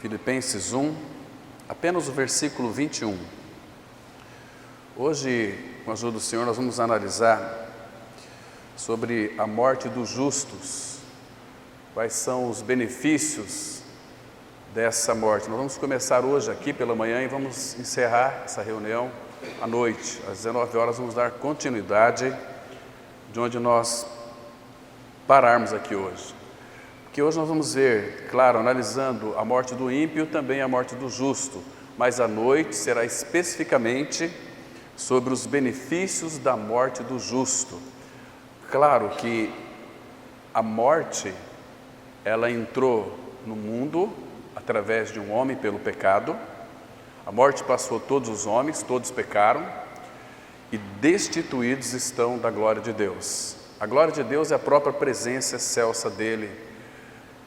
Filipenses 1, apenas o versículo 21. Hoje, com a ajuda do Senhor, nós vamos analisar sobre a morte dos justos. Quais são os benefícios dessa morte? Nós vamos começar hoje aqui pela manhã e vamos encerrar essa reunião à noite. Às 19 horas vamos dar continuidade de onde nós pararmos aqui hoje. Porque hoje nós vamos ver, claro, analisando a morte do ímpio, também a morte do justo. Mas à noite será especificamente sobre os benefícios da morte do justo. Claro que a morte, ela entrou no mundo através de um homem pelo pecado. A morte passou todos os homens, todos pecaram e destituídos estão da glória de Deus. A glória de Deus é a própria presença excelsa dele.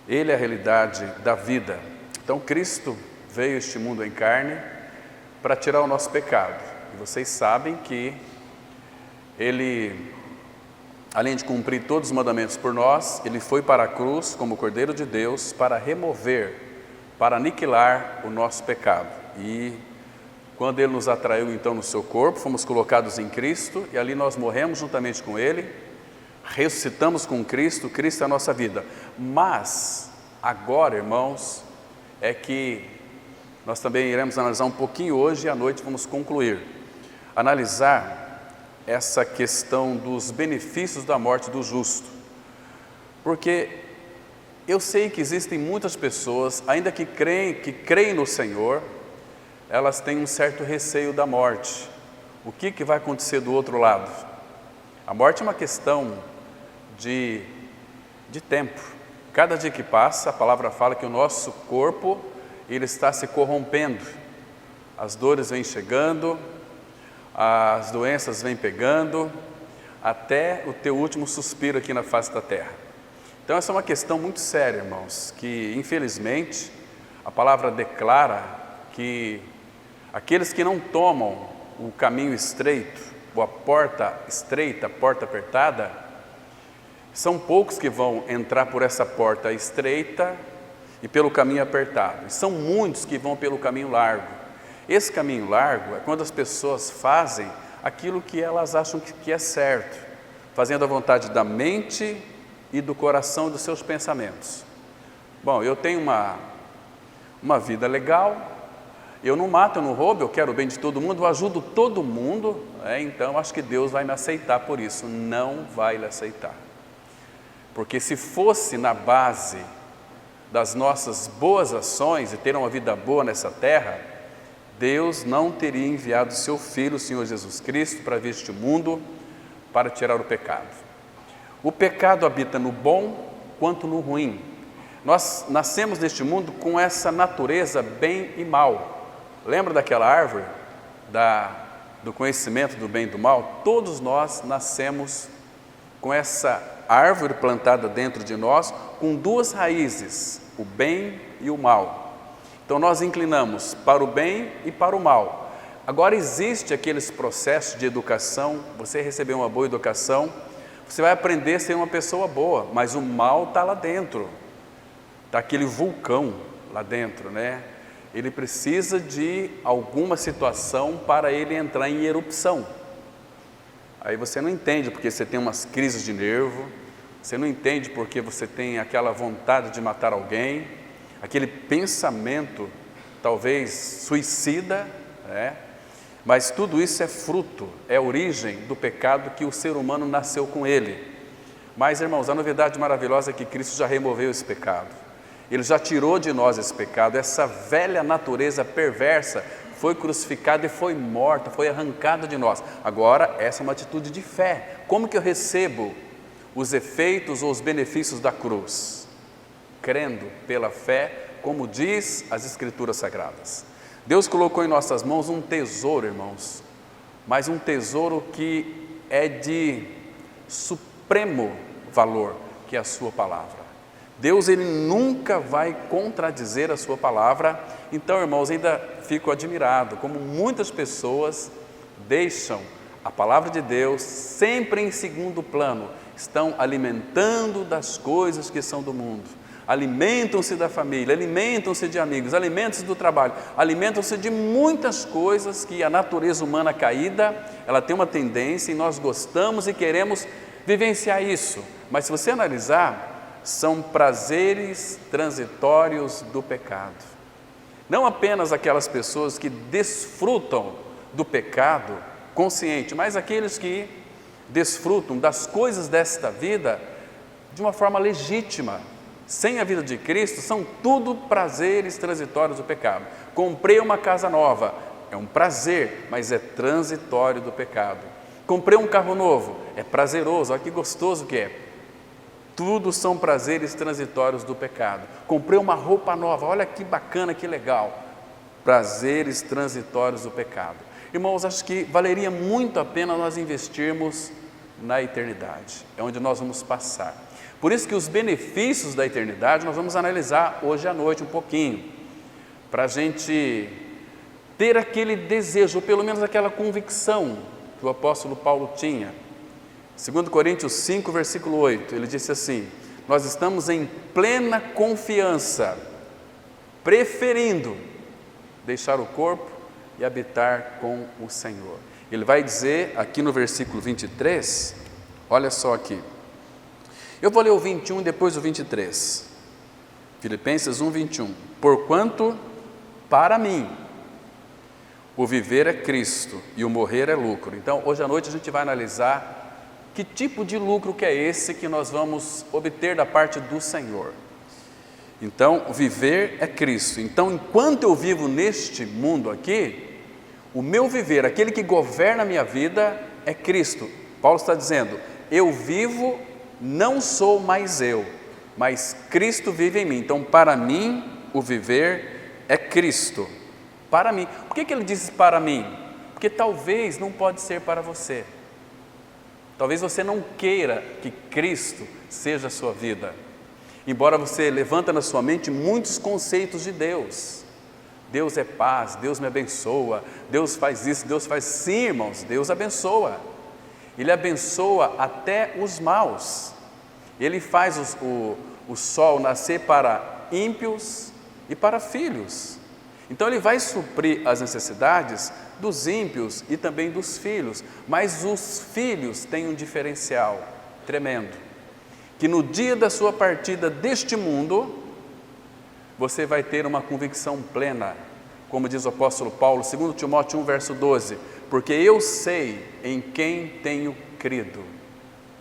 Ele é a realidade da vida. Então Cristo veio a este mundo em carne para tirar o nosso pecado. E vocês sabem que Ele, além de cumprir todos os mandamentos por nós, Ele foi para a cruz como Cordeiro de Deus para remover, para aniquilar o nosso pecado. E quando Ele nos atraiu então no seu corpo, fomos colocados em Cristo e ali nós morremos juntamente com Ele, ressuscitamos com Cristo, Cristo é a nossa vida. Mas agora, irmãos, é que nós também iremos analisar um pouquinho hoje e à noite vamos concluir. Analisar essa questão dos benefícios da morte do justo. Porque eu sei que existem muitas pessoas, ainda que creem no Senhor, elas têm um certo receio da morte. O que vai acontecer do outro lado? A morte é uma questão de tempo. Cada dia que passa, a palavra fala que o nosso corpo, ele está se corrompendo. As dores vêm chegando, as doenças vêm pegando, até o teu último suspiro aqui na face da terra. Então essa é uma questão muito séria, irmãos, que infelizmente a palavra declara que aqueles que não tomam o caminho estreito, ou a porta estreita, a porta apertada, são poucos que vão entrar por essa porta estreita e pelo caminho apertado. E são muitos que vão pelo caminho largo. Esse caminho largo é quando as pessoas fazem aquilo que elas acham que é certo, fazendo a vontade da mente e do coração e dos seus pensamentos. Bom, eu tenho uma vida legal, eu não mato, eu não roubo, eu quero o bem de todo mundo, eu ajudo todo mundo, então acho que Deus vai me aceitar por isso. Não vai lhe aceitar. Porque se fosse na base das nossas boas ações e ter uma vida boa nessa terra, Deus não teria enviado o seu Filho, o Senhor Jesus Cristo, para vir este mundo, para tirar o pecado. O pecado habita no bom quanto no ruim. Nós nascemos neste mundo com essa natureza bem e mal. Lembra daquela árvore do conhecimento do bem e do mal? Todos nós nascemos com essa árvore plantada dentro de nós, com duas raízes, o bem e o mal. Então nós inclinamos para o bem e para o mal. Agora existe aqueles processos de educação, você recebeu uma boa educação, você vai aprender a ser uma pessoa boa, mas o mal está lá dentro, está aquele vulcão lá dentro, né? Ele precisa de alguma situação para ele entrar em erupção. Aí você não entende porque você tem umas crises de nervo, você não entende porque você tem aquela vontade de matar alguém, aquele pensamento talvez suicida, mas tudo isso é fruto, é origem do pecado que o ser humano nasceu com ele. Mas, irmãos, a novidade maravilhosa é que Cristo já removeu esse pecado. Ele já tirou de nós esse pecado, essa velha natureza perversa foi crucificada e foi morta, foi arrancada de nós. Agora, essa é uma atitude de fé. Como que eu recebo os efeitos ou os benefícios da cruz? Crendo pela fé, como diz as Escrituras Sagradas. Deus colocou em nossas mãos um tesouro, irmãos, mas um tesouro que é de supremo valor, que é a sua palavra. Deus, Ele nunca vai contradizer a sua palavra. Então, irmãos, ainda fico admirado como muitas pessoas deixam a palavra de Deus sempre em segundo plano, estão alimentando das coisas que são do mundo, alimentam-se da família, alimentam-se de amigos, alimentam-se do trabalho, alimentam-se de muitas coisas que a natureza humana caída, ela tem uma tendência e nós gostamos e queremos vivenciar isso. Mas se você analisar, são prazeres transitórios do pecado. Não apenas aquelas pessoas que desfrutam do pecado consciente, mas aqueles que desfrutam das coisas desta vida de uma forma legítima. Sem a vida de Cristo, são tudo prazeres transitórios do pecado. Comprei uma casa nova, é um prazer, mas é transitório do pecado. Comprei um carro novo, é prazeroso, olha que gostoso que é. Tudo são prazeres transitórios do pecado. Comprei uma roupa nova, olha que bacana, que legal. Prazeres transitórios do pecado. Irmãos, acho que valeria muito a pena nós investirmos na eternidade, é onde nós vamos passar. Por isso que os benefícios da eternidade nós vamos analisar hoje à noite um pouquinho, para a gente ter aquele desejo, ou pelo menos aquela convicção que o apóstolo Paulo tinha. 2 Coríntios 5, versículo 8, ele disse assim: nós estamos em plena confiança, preferindo deixar o corpo e habitar com o Senhor. Ele vai dizer aqui no versículo 23, olha só aqui, eu vou ler o 21 e depois o 23, Filipenses 1, 21, porquanto para mim o viver é Cristo e o morrer é lucro. Então hoje à noite a gente vai analisar que tipo de lucro que é esse que nós vamos obter da parte do Senhor. Então, viver é Cristo. Então, enquanto eu vivo neste mundo aqui, o meu viver, aquele que governa a minha vida, é Cristo. Paulo está dizendo, eu vivo, não sou mais eu, mas Cristo vive em mim. Então, para mim, o viver é Cristo. Para mim. Por que ele diz para mim? Porque talvez não pode ser para você. Talvez você não queira que Cristo seja a sua vida. Embora você levanta na sua mente muitos conceitos de Deus. Deus é paz, Deus me abençoa, Deus faz isso, Deus faz... Sim, irmãos, Deus abençoa. Ele abençoa até os maus. Ele faz o sol nascer para ímpios e para filhos. Então Ele vai suprir as necessidades dos ímpios e também dos filhos. Mas os filhos têm um diferencial tremendo. Que no dia da sua partida deste mundo, você vai ter uma convicção plena, como diz o apóstolo Paulo, 2 Timóteo 1, verso 12, porque eu sei em quem tenho crido,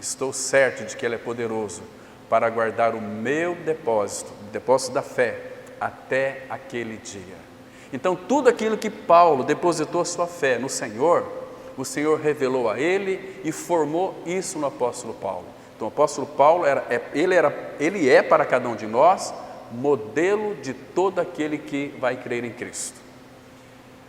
estou certo de que Ele é poderoso para guardar o meu depósito, o depósito da fé, até aquele dia. Então tudo aquilo que Paulo depositou a sua fé no Senhor, o Senhor revelou a ele e formou isso no apóstolo Paulo. Então o apóstolo Paulo, ele é para cada um de nós, modelo de todo aquele que vai crer em Cristo.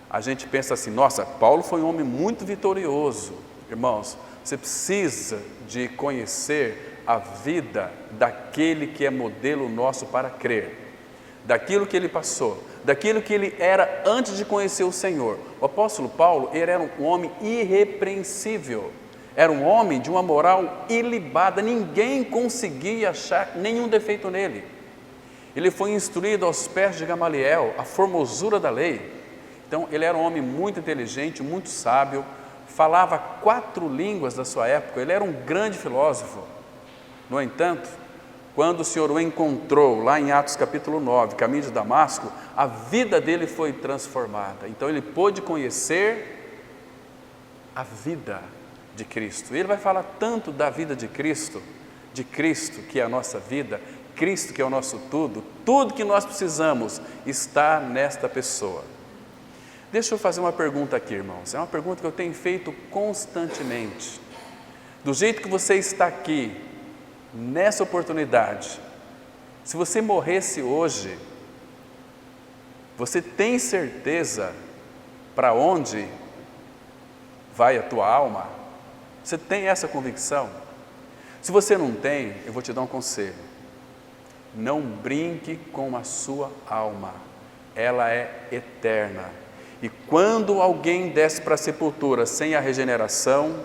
A gente pensa assim, nossa, Paulo foi um homem muito vitorioso. Irmãos, você precisa de conhecer a vida daquele que é modelo nosso para crer. Daquilo que ele passou, daquilo que ele era antes de conhecer o Senhor. O apóstolo Paulo, ele era um homem irrepreensível. Era um homem de uma moral ilibada, ninguém conseguia achar nenhum defeito nele. Ele foi instruído aos pés de Gamaliel, a formosura da lei. Então, ele era um homem muito inteligente, muito sábio, falava 4 línguas da sua época, ele era um grande filósofo. No entanto, quando o Senhor o encontrou, lá em Atos capítulo 9, caminho de Damasco, a vida dele foi transformada. Então, ele pôde conhecer a vida de Cristo. Ele vai falar tanto da vida de Cristo que é a nossa vida, Cristo que é o nosso tudo, tudo que nós precisamos está nesta pessoa. Deixa eu fazer uma pergunta aqui, irmãos, é uma pergunta que eu tenho feito constantemente. Do jeito que você está aqui, nessa oportunidade, se você morresse hoje, você tem certeza para onde vai a tua alma? Você tem essa convicção? Se você não tem, eu vou te dar um conselho. Não brinque com a sua alma. Ela é eterna. E quando alguém desce para a sepultura sem a regeneração,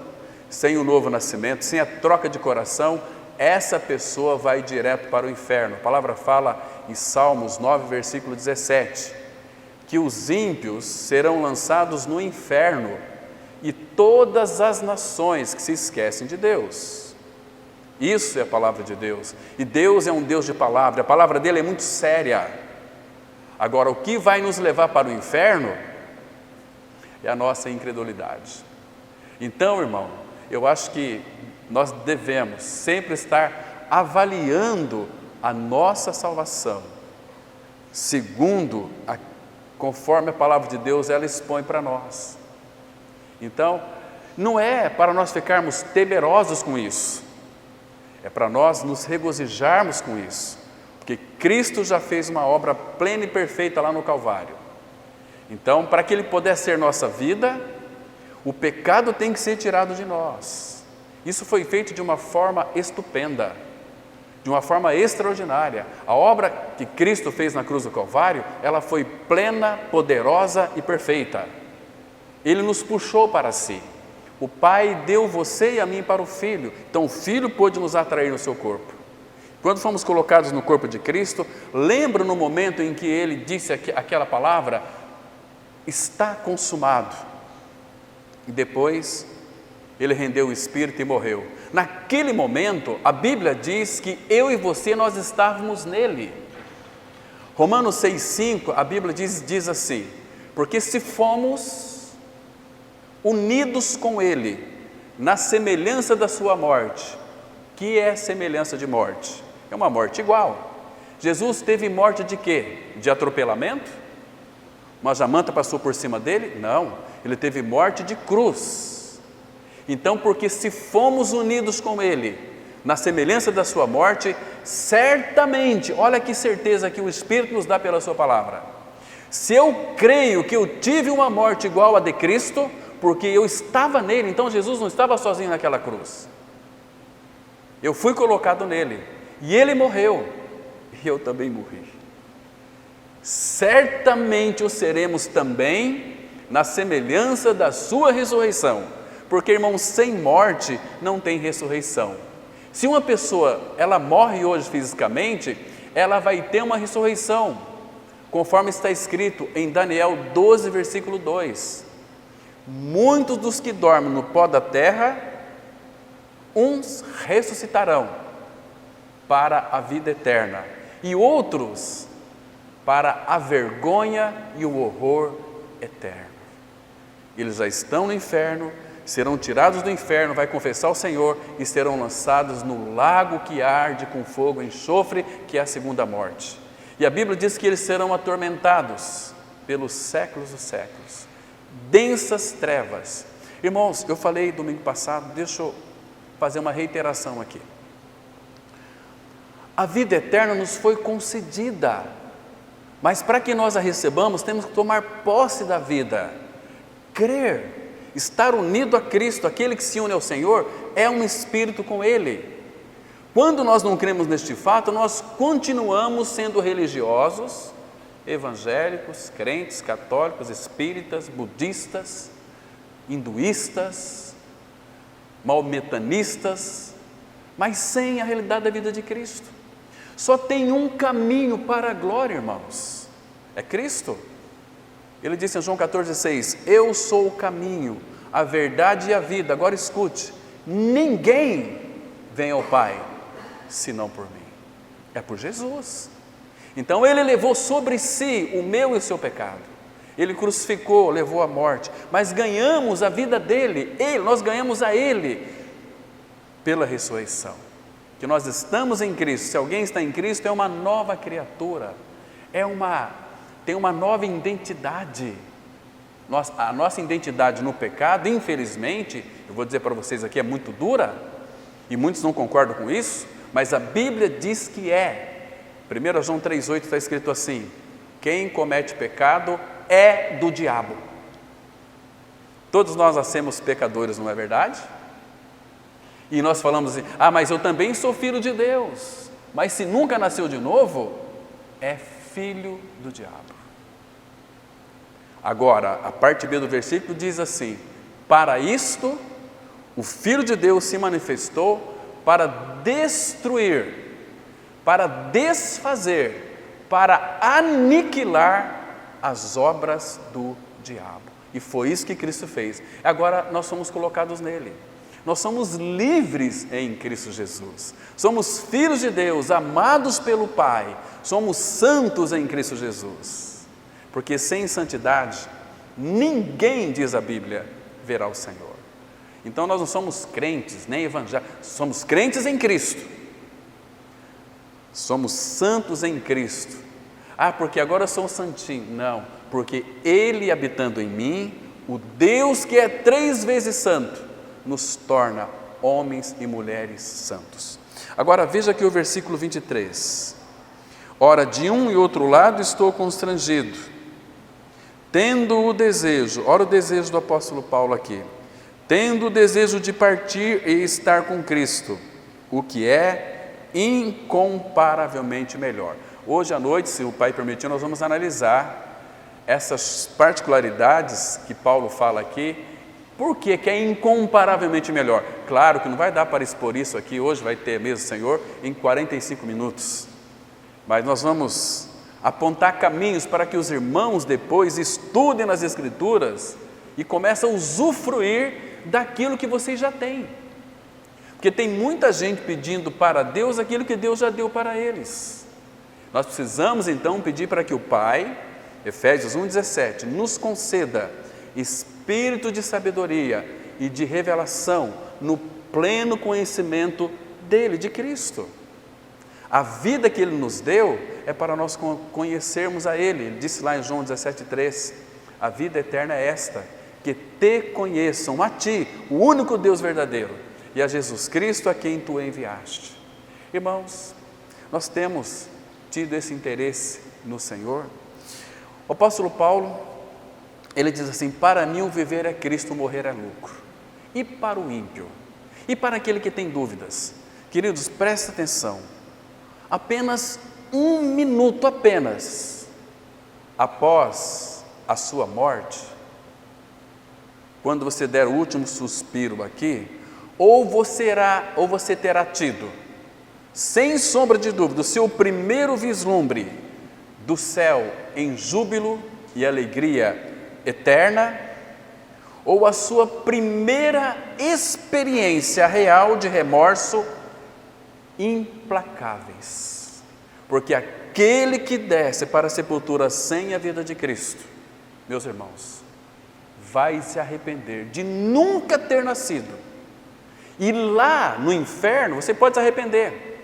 sem o novo nascimento, sem a troca de coração, essa pessoa vai direto para o inferno. A palavra fala em Salmos 9, versículo 17, que os ímpios serão lançados no inferno e todas as nações que se esquecem de Deus. Isso é a palavra de Deus, e Deus é um Deus de palavra, a palavra dele é muito séria. Agora, o que vai nos levar para o inferno é a nossa incredulidade. Então, irmão, eu acho que nós devemos sempre estar avaliando a nossa salvação, conforme a palavra de Deus ela expõe para nós. Então, não é para nós ficarmos temerosos com isso, é para nós nos regozijarmos com isso, porque Cristo já fez uma obra plena e perfeita lá no Calvário. Então, para que Ele pudesse ser nossa vida, o pecado tem que ser tirado de nós. Isso foi feito de uma forma estupenda, de uma forma extraordinária. A obra que Cristo fez na cruz do Calvário, ela foi plena, poderosa e perfeita. Ele nos puxou para si. O Pai deu você e a mim para o Filho, então o Filho pôde nos atrair no seu corpo. Quando fomos colocados no corpo de Cristo, lembra no momento em que Ele disse aquela palavra, está consumado, e depois Ele rendeu o Espírito e morreu. Naquele momento, a Bíblia diz que eu e você, nós estávamos nele. Romanos 6,5, a Bíblia diz assim, porque se fomos unidos com Ele, na semelhança da sua morte, que é semelhança de morte? É uma morte igual. Jesus teve morte de quê? De atropelamento? Uma jamanta passou por cima dele? Não, ele teve morte de cruz. Então, porque se fomos unidos com Ele, na semelhança da sua morte, certamente, olha que certeza que o Espírito nos dá pela sua palavra, se eu creio que eu tive uma morte igual a de Cristo, porque eu estava nele, então Jesus não estava sozinho naquela cruz, eu fui colocado nele, e ele morreu, e eu também morri, certamente o seremos também, na semelhança da sua ressurreição, porque, irmãos, sem morte não tem ressurreição. Se uma pessoa, ela morre hoje fisicamente, ela vai ter uma ressurreição, conforme está escrito em Daniel 12, versículo 2, muitos dos que dormem no pó da terra, uns ressuscitarão para a vida eterna, e outros para a vergonha e o horror eterno. Eles já estão no inferno, serão tirados do inferno, vai confessar ao Senhor e serão lançados no lago que arde com fogo e enxofre, que é a segunda morte. E a Bíblia diz que eles serão atormentados pelos séculos dos séculos, densas trevas. Irmãos, eu falei domingo passado, deixa eu fazer uma reiteração aqui. A vida eterna nos foi concedida, mas para que nós a recebamos, temos que tomar posse da vida, crer, estar unido a Cristo. Aquele que se une ao Senhor é um espírito com Ele. Quando nós não cremos neste fato, nós continuamos sendo religiosos, evangélicos, crentes, católicos, espíritas, budistas, hinduístas, maometanistas, mas sem a realidade da vida de Cristo. Só tem um caminho para a glória, irmãos, é Cristo. Ele disse em João 14,6, eu sou o caminho, a verdade e a vida. Agora escute, ninguém vem ao Pai, senão por mim, é por Jesus. Então Ele levou sobre si o meu e o seu pecado, Ele crucificou, levou a morte, mas ganhamos a vida dEle, nós ganhamos a Ele, pela ressurreição, que nós estamos em Cristo. Se alguém está em Cristo, é uma nova criatura, tem uma nova identidade. A nossa identidade no pecado, infelizmente, eu vou dizer para vocês aqui, é muito dura, e muitos não concordam com isso, mas a Bíblia diz que 1 João 3,8 está escrito assim, quem comete pecado é do diabo. Todos nós nascemos pecadores, não é verdade? E nós falamos assim, mas eu também sou filho de Deus, mas se nunca nasceu de novo, é filho do diabo. Agora, a parte B do versículo diz assim, para isto, o Filho de Deus se manifestou para destruir, para desfazer, para aniquilar as obras do diabo. E foi isso que Cristo fez. Agora nós somos colocados nele. Nós somos livres em Cristo Jesus. Somos filhos de Deus, amados pelo Pai. Somos santos em Cristo Jesus. Porque sem santidade, ninguém, diz a Bíblia, verá o Senhor. Então nós não somos crentes, nem evangélicos. Somos crentes em Cristo. Somos santos em Cristo. Ah, porque agora eu sou um santinho. Não, porque Ele habitando em mim, o Deus que é 3 vezes santo, nos torna homens e mulheres santos. Agora veja aqui o versículo 23. Ora, de um e outro lado estou constrangido, tendo o desejo, ora o desejo do apóstolo Paulo aqui, tendo o desejo de partir e estar com Cristo, o que é incomparavelmente melhor. Hoje à noite, se o Pai permitir, nós vamos analisar essas particularidades que Paulo fala aqui. Por que é incomparavelmente melhor? Claro que não vai dar para expor isso aqui, hoje vai ter mesmo, Senhor, em 45 minutos. Mas nós vamos apontar caminhos para que os irmãos depois estudem nas Escrituras e comecem a usufruir daquilo que vocês já têm. Porque tem muita gente pedindo para Deus aquilo que Deus já deu para eles. Nós precisamos então pedir para que o Pai, Efésios 1,17, nos conceda espírito de sabedoria e de revelação no pleno conhecimento dele, de Cristo. A vida que Ele nos deu é para nós conhecermos a Ele. Ele disse lá em João 17,3, a vida eterna é esta, que te conheçam a Ti, o único Deus verdadeiro, e a Jesus Cristo a quem Tu enviaste. Irmãos, nós temos tido esse interesse no Senhor. O apóstolo Paulo, ele diz assim, para mim o viver é Cristo, o morrer é lucro. E para o ímpio? E para aquele que tem dúvidas? Queridos, presta atenção. Apenas 1 minuto apenas após a sua morte, quando você der o último suspiro aqui, ou você terá tido, sem sombra de dúvida, o seu primeiro vislumbre do céu em júbilo e alegria eterna, ou a sua primeira experiência real de remorso implacáveis, porque aquele que desce para a sepultura sem a vida de Cristo, meus irmãos, vai se arrepender de nunca ter nascido, e lá no inferno você pode se arrepender,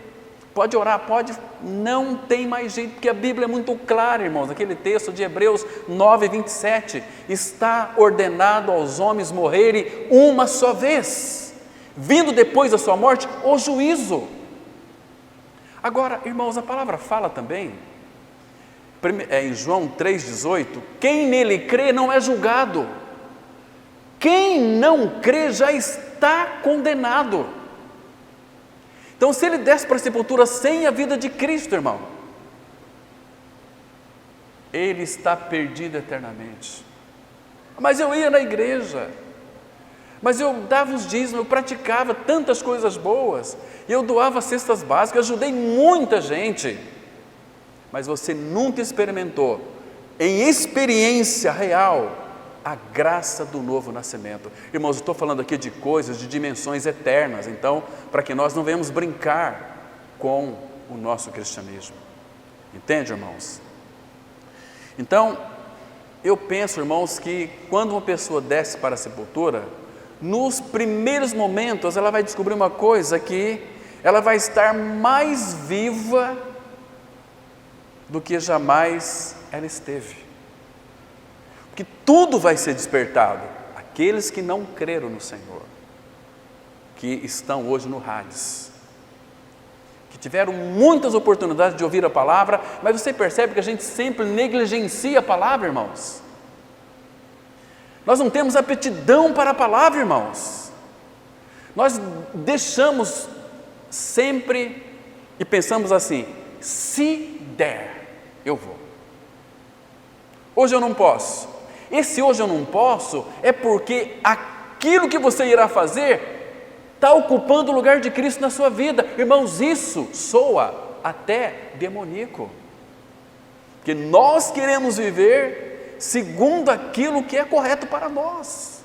pode orar, pode, não tem mais jeito, porque a Bíblia é muito clara, irmãos, aquele texto de Hebreus 9:27, está ordenado aos homens morrerem uma só vez, vindo depois da sua morte o juízo. Agora, irmãos, a palavra fala também, em João 3,18, quem nele crê não é julgado, quem não crê já está condenado. Então, se ele desce para a sepultura sem a vida de Cristo, irmão, ele está perdido eternamente. Mas eu ia na igreja, mas eu dava os dízimos, eu praticava tantas coisas boas, eu doava cestas básicas, eu ajudei muita gente, mas você nunca experimentou, em experiência real, a graça do novo nascimento. Irmãos, eu estou falando aqui de coisas, de dimensões eternas, então, para que nós não venhamos brincar com o nosso cristianismo. Entende, irmãos? Então, eu penso, irmãos, que quando uma pessoa desce para a sepultura, nos primeiros momentos ela vai descobrir uma coisa, que ela vai estar mais viva do que jamais ela esteve. Porque tudo vai ser despertado. Aqueles que não creram no Senhor, que estão hoje no Hades, que tiveram muitas oportunidades de ouvir a palavra, mas você percebe que a gente sempre negligencia a palavra, irmãos. Nós não temos aptidão para a palavra, irmãos. Nós deixamos sempre e pensamos assim, se der, eu vou. Hoje eu não posso. Esse hoje eu não posso é porque aquilo que você irá fazer está ocupando o lugar de Cristo na sua vida. Irmãos, isso soa até demoníaco, porque nós queremos viver segundo aquilo que é correto para nós,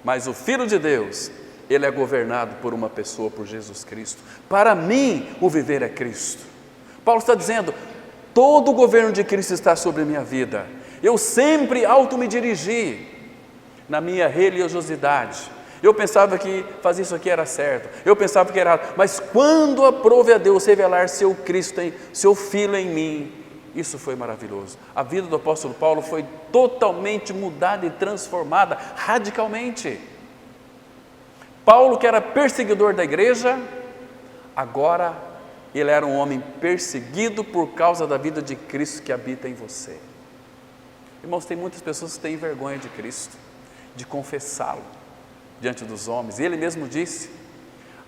mas o Filho de Deus, ele é governado por uma pessoa, por Jesus Cristo. Para mim, o viver é Cristo. Paulo está dizendo, todo o governo de Cristo está sobre a minha vida. Eu sempre me dirigi na minha religiosidade. Eu pensava que fazer isso aqui era certo, eu pensava que era errado, mas quando aprove a Deus revelar seu Cristo, seu Filho em mim, isso foi maravilhoso. A vida do apóstolo Paulo foi totalmente mudada e transformada radicalmente. Paulo, que era perseguidor da igreja, agora ele era um homem perseguido por causa da vida de Cristo que habita em você. Irmãos, tem muitas pessoas que têm vergonha de Cristo, de confessá-lo diante dos homens. Ele mesmo disse,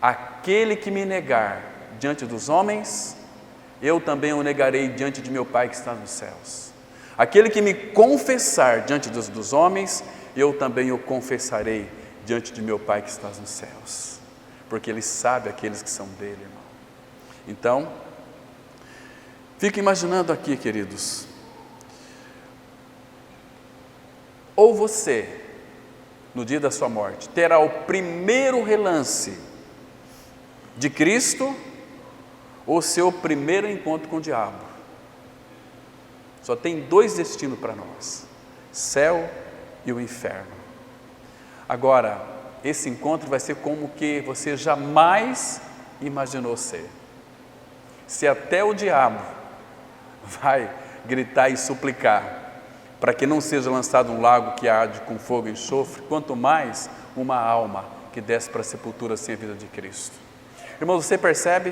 aquele que me negar diante dos homens, eu também o negarei diante de meu Pai que está nos céus. Aquele que me confessar diante dos homens, eu também o confessarei diante de meu Pai que está nos céus, porque Ele sabe aqueles que são dele, irmão. Então, fica imaginando aqui, queridos, ou você, no dia da sua morte, terá o primeiro relance de Cristo, ou seu primeiro encontro com o diabo. Só tem dois destinos para nós, céu e o inferno. Agora, esse encontro vai ser como que você jamais imaginou ser. Se até o diabo vai gritar e suplicar para que não seja lançado um lago que arde com fogo e enxofre, quanto mais uma alma que desce para a sepultura sem a vida de Cristo. Irmão, você percebe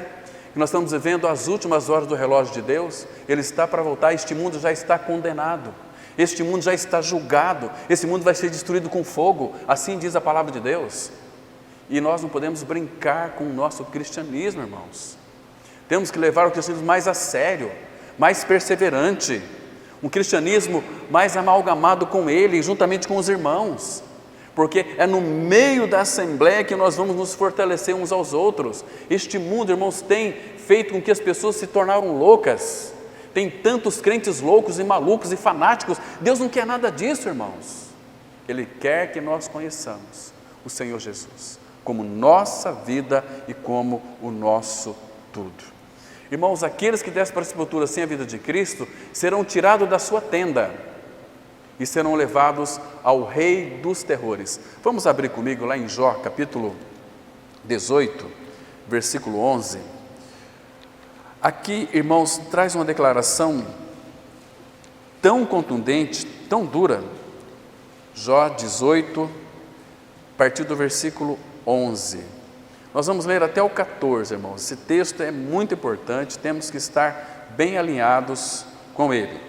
que nós estamos vivendo as últimas horas do relógio de Deus? Ele está para voltar, este mundo já está condenado, este mundo já está julgado, esse mundo vai ser destruído com fogo, assim diz a palavra de Deus. E nós não podemos brincar com o nosso cristianismo, irmãos. Temos que levar o cristianismo mais a sério, mais perseverante, um cristianismo mais amalgamado com Ele, juntamente com os irmãos, porque é no meio da assembleia que nós vamos nos fortalecer uns aos outros. Este mundo, irmãos, tem feito com que as pessoas se tornaram loucas, tem tantos crentes loucos e malucos e fanáticos. Deus não quer nada disso, irmãos. Ele quer que nós conheçamos o Senhor Jesus como nossa vida e como o nosso tudo. Irmãos, aqueles que descem para a sepultura sem a vida de Cristo serão tirados da sua tenda e serão levados ao Rei dos terrores. Vamos abrir comigo lá em Jó, capítulo 18, versículo 11. Aqui, irmãos, traz uma declaração tão contundente, tão dura. Jó 18, a partir do versículo 11. Nós vamos ler até o 14, irmãos. Esse texto é muito importante, temos que estar bem alinhados com ele.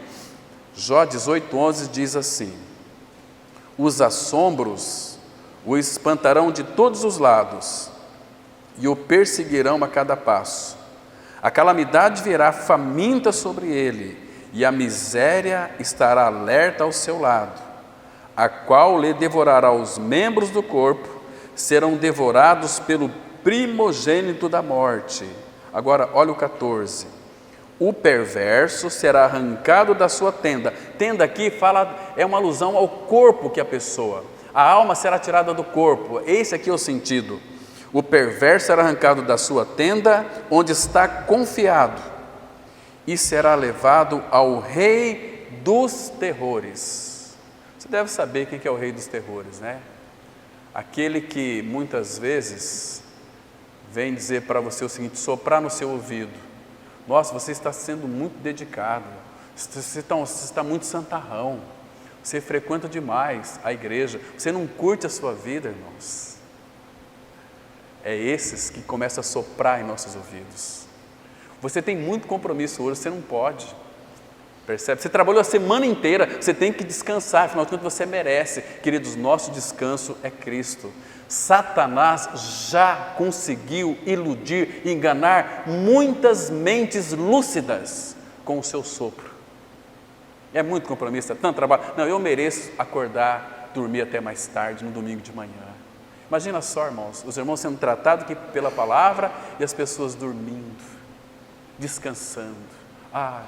Jó 18, 11 diz assim: os assombros o espantarão de todos os lados e o perseguirão a cada passo. A calamidade virá faminta sobre ele e a miséria estará alerta ao seu lado, a qual lhe devorará os membros do corpo, serão devorados pelo primogênito da morte. Agora, olha o 14. O perverso será arrancado da sua tenda. Tenda aqui é uma alusão ao corpo que a pessoa. A alma será tirada do corpo. Esse aqui é o sentido. O perverso será arrancado da sua tenda, onde está confiado, e será levado ao Rei dos terrores. Você deve saber quem que é o Rei dos terrores, né? Aquele que muitas vezes vem dizer para você o seguinte, soprar no seu ouvido: nossa, você está sendo muito dedicado, você está muito santarrão, você frequenta demais a igreja, você não curte a sua vida, irmãos. É esses que começam a soprar em nossos ouvidos. Você tem muito compromisso hoje, você não pode. Percebe? Você trabalhou a semana inteira, você tem que descansar, afinal de contas você merece. Queridos, nosso descanso é Cristo. Satanás já conseguiu iludir, enganar muitas mentes lúcidas com o seu sopro. É muito compromisso, é tanto trabalho. Não, eu mereço acordar, dormir até mais tarde no domingo de manhã. Imagina só, irmãos, os irmãos sendo tratados aqui pela palavra e as pessoas dormindo, descansando. Ai,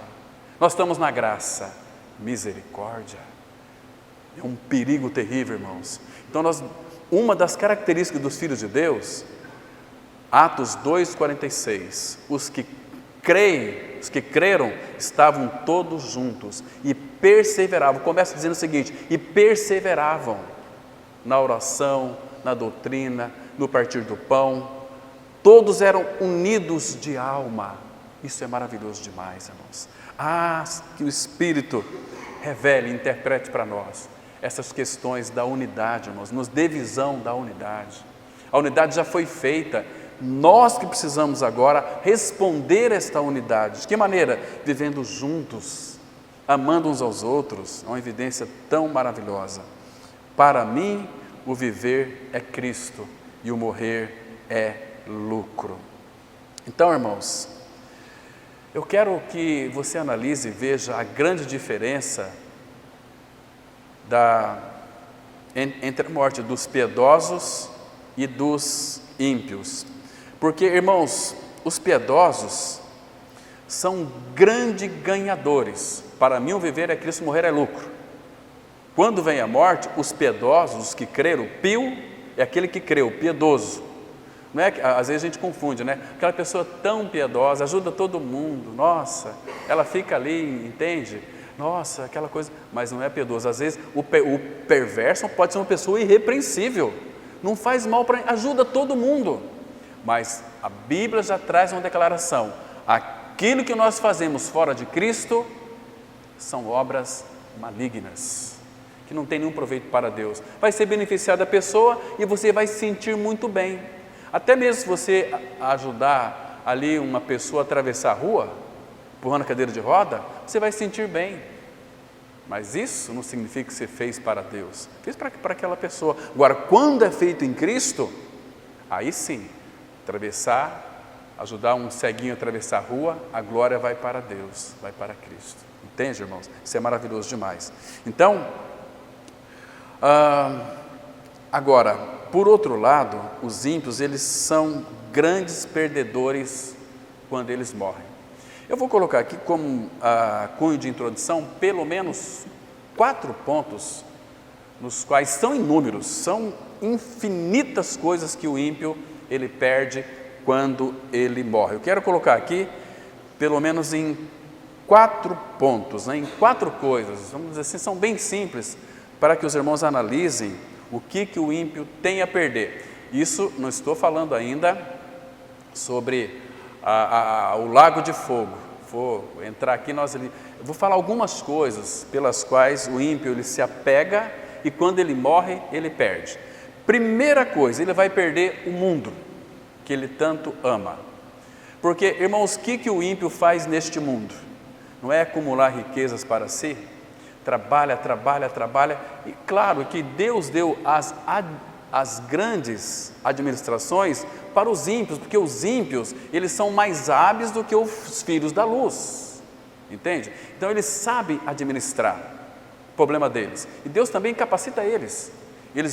nós estamos na graça, misericórdia. É um perigo terrível, irmãos. Então, uma das características dos filhos de Deus, Atos 2,46, os que creram, estavam todos juntos e perseveravam. Começa dizendo o seguinte: e perseveravam na oração, na doutrina, no partir do pão. Todos eram unidos de alma. Isso é maravilhoso demais, irmãos. Que o Espírito revele, interprete para nós essas questões da unidade, irmãos, nos dê visão da unidade. A unidade já foi feita, nós que precisamos agora responder esta unidade. De que maneira? Vivendo juntos, amando uns aos outros. É uma evidência tão maravilhosa. Para mim, o viver é Cristo e o morrer é lucro. Então, irmãos, eu quero que você analise e veja a grande diferença entre a morte dos piedosos e dos ímpios. Porque, irmãos, os piedosos são grandes ganhadores. Para mim, o viver é Cristo, morrer é lucro. Quando vem a morte, os piedosos, os que creram, pio é aquele que creu, piedoso. Não é que, às vezes a gente confunde, né? Aquela pessoa tão piedosa, ajuda todo mundo, nossa, ela fica ali, entende? Nossa, aquela coisa, mas não é piedoso. Às vezes o perverso pode ser uma pessoa irrepreensível, não faz mal para, ajuda todo mundo. Mas a Bíblia já traz uma declaração: aquilo que nós fazemos fora de Cristo são obras malignas, que não tem nenhum proveito para Deus. Vai ser beneficiada a pessoa e você vai se sentir muito bem. Até mesmo se você ajudar ali uma pessoa a atravessar a rua, empurrando a cadeira de roda, você vai se sentir bem. Mas isso não significa que você fez para Deus, fez para aquela pessoa. Agora, quando é feito em Cristo, aí sim, ajudar um ceguinho a atravessar a rua, a glória vai para Deus, vai para Cristo. Entende, irmãos? Isso é maravilhoso demais. Então, agora, por outro lado, os ímpios, eles são grandes perdedores quando eles morrem. Eu vou colocar aqui como cunho de introdução, pelo menos 4 pontos, nos quais são inúmeros, são infinitas coisas que o ímpio, ele perde quando ele morre. Eu quero colocar aqui, pelo menos em 4 pontos, né? Em 4 coisas, vamos dizer assim, são bem simples, para que os irmãos analisem o que o ímpio tem a perder. Isso não estou falando ainda sobre o lago de fogo. Vou entrar aqui, vou falar algumas coisas pelas quais o ímpio ele se apega e quando ele morre, ele perde. Primeira coisa, ele vai perder o mundo que ele tanto ama. Porque, irmãos, o que o ímpio faz neste mundo? Não é acumular riquezas para si? Trabalha, e claro que Deus deu as grandes administrações para os ímpios, porque os ímpios, eles são mais hábeis do que os filhos da luz, entende? Então eles sabem administrar o problema deles, e Deus também capacita eles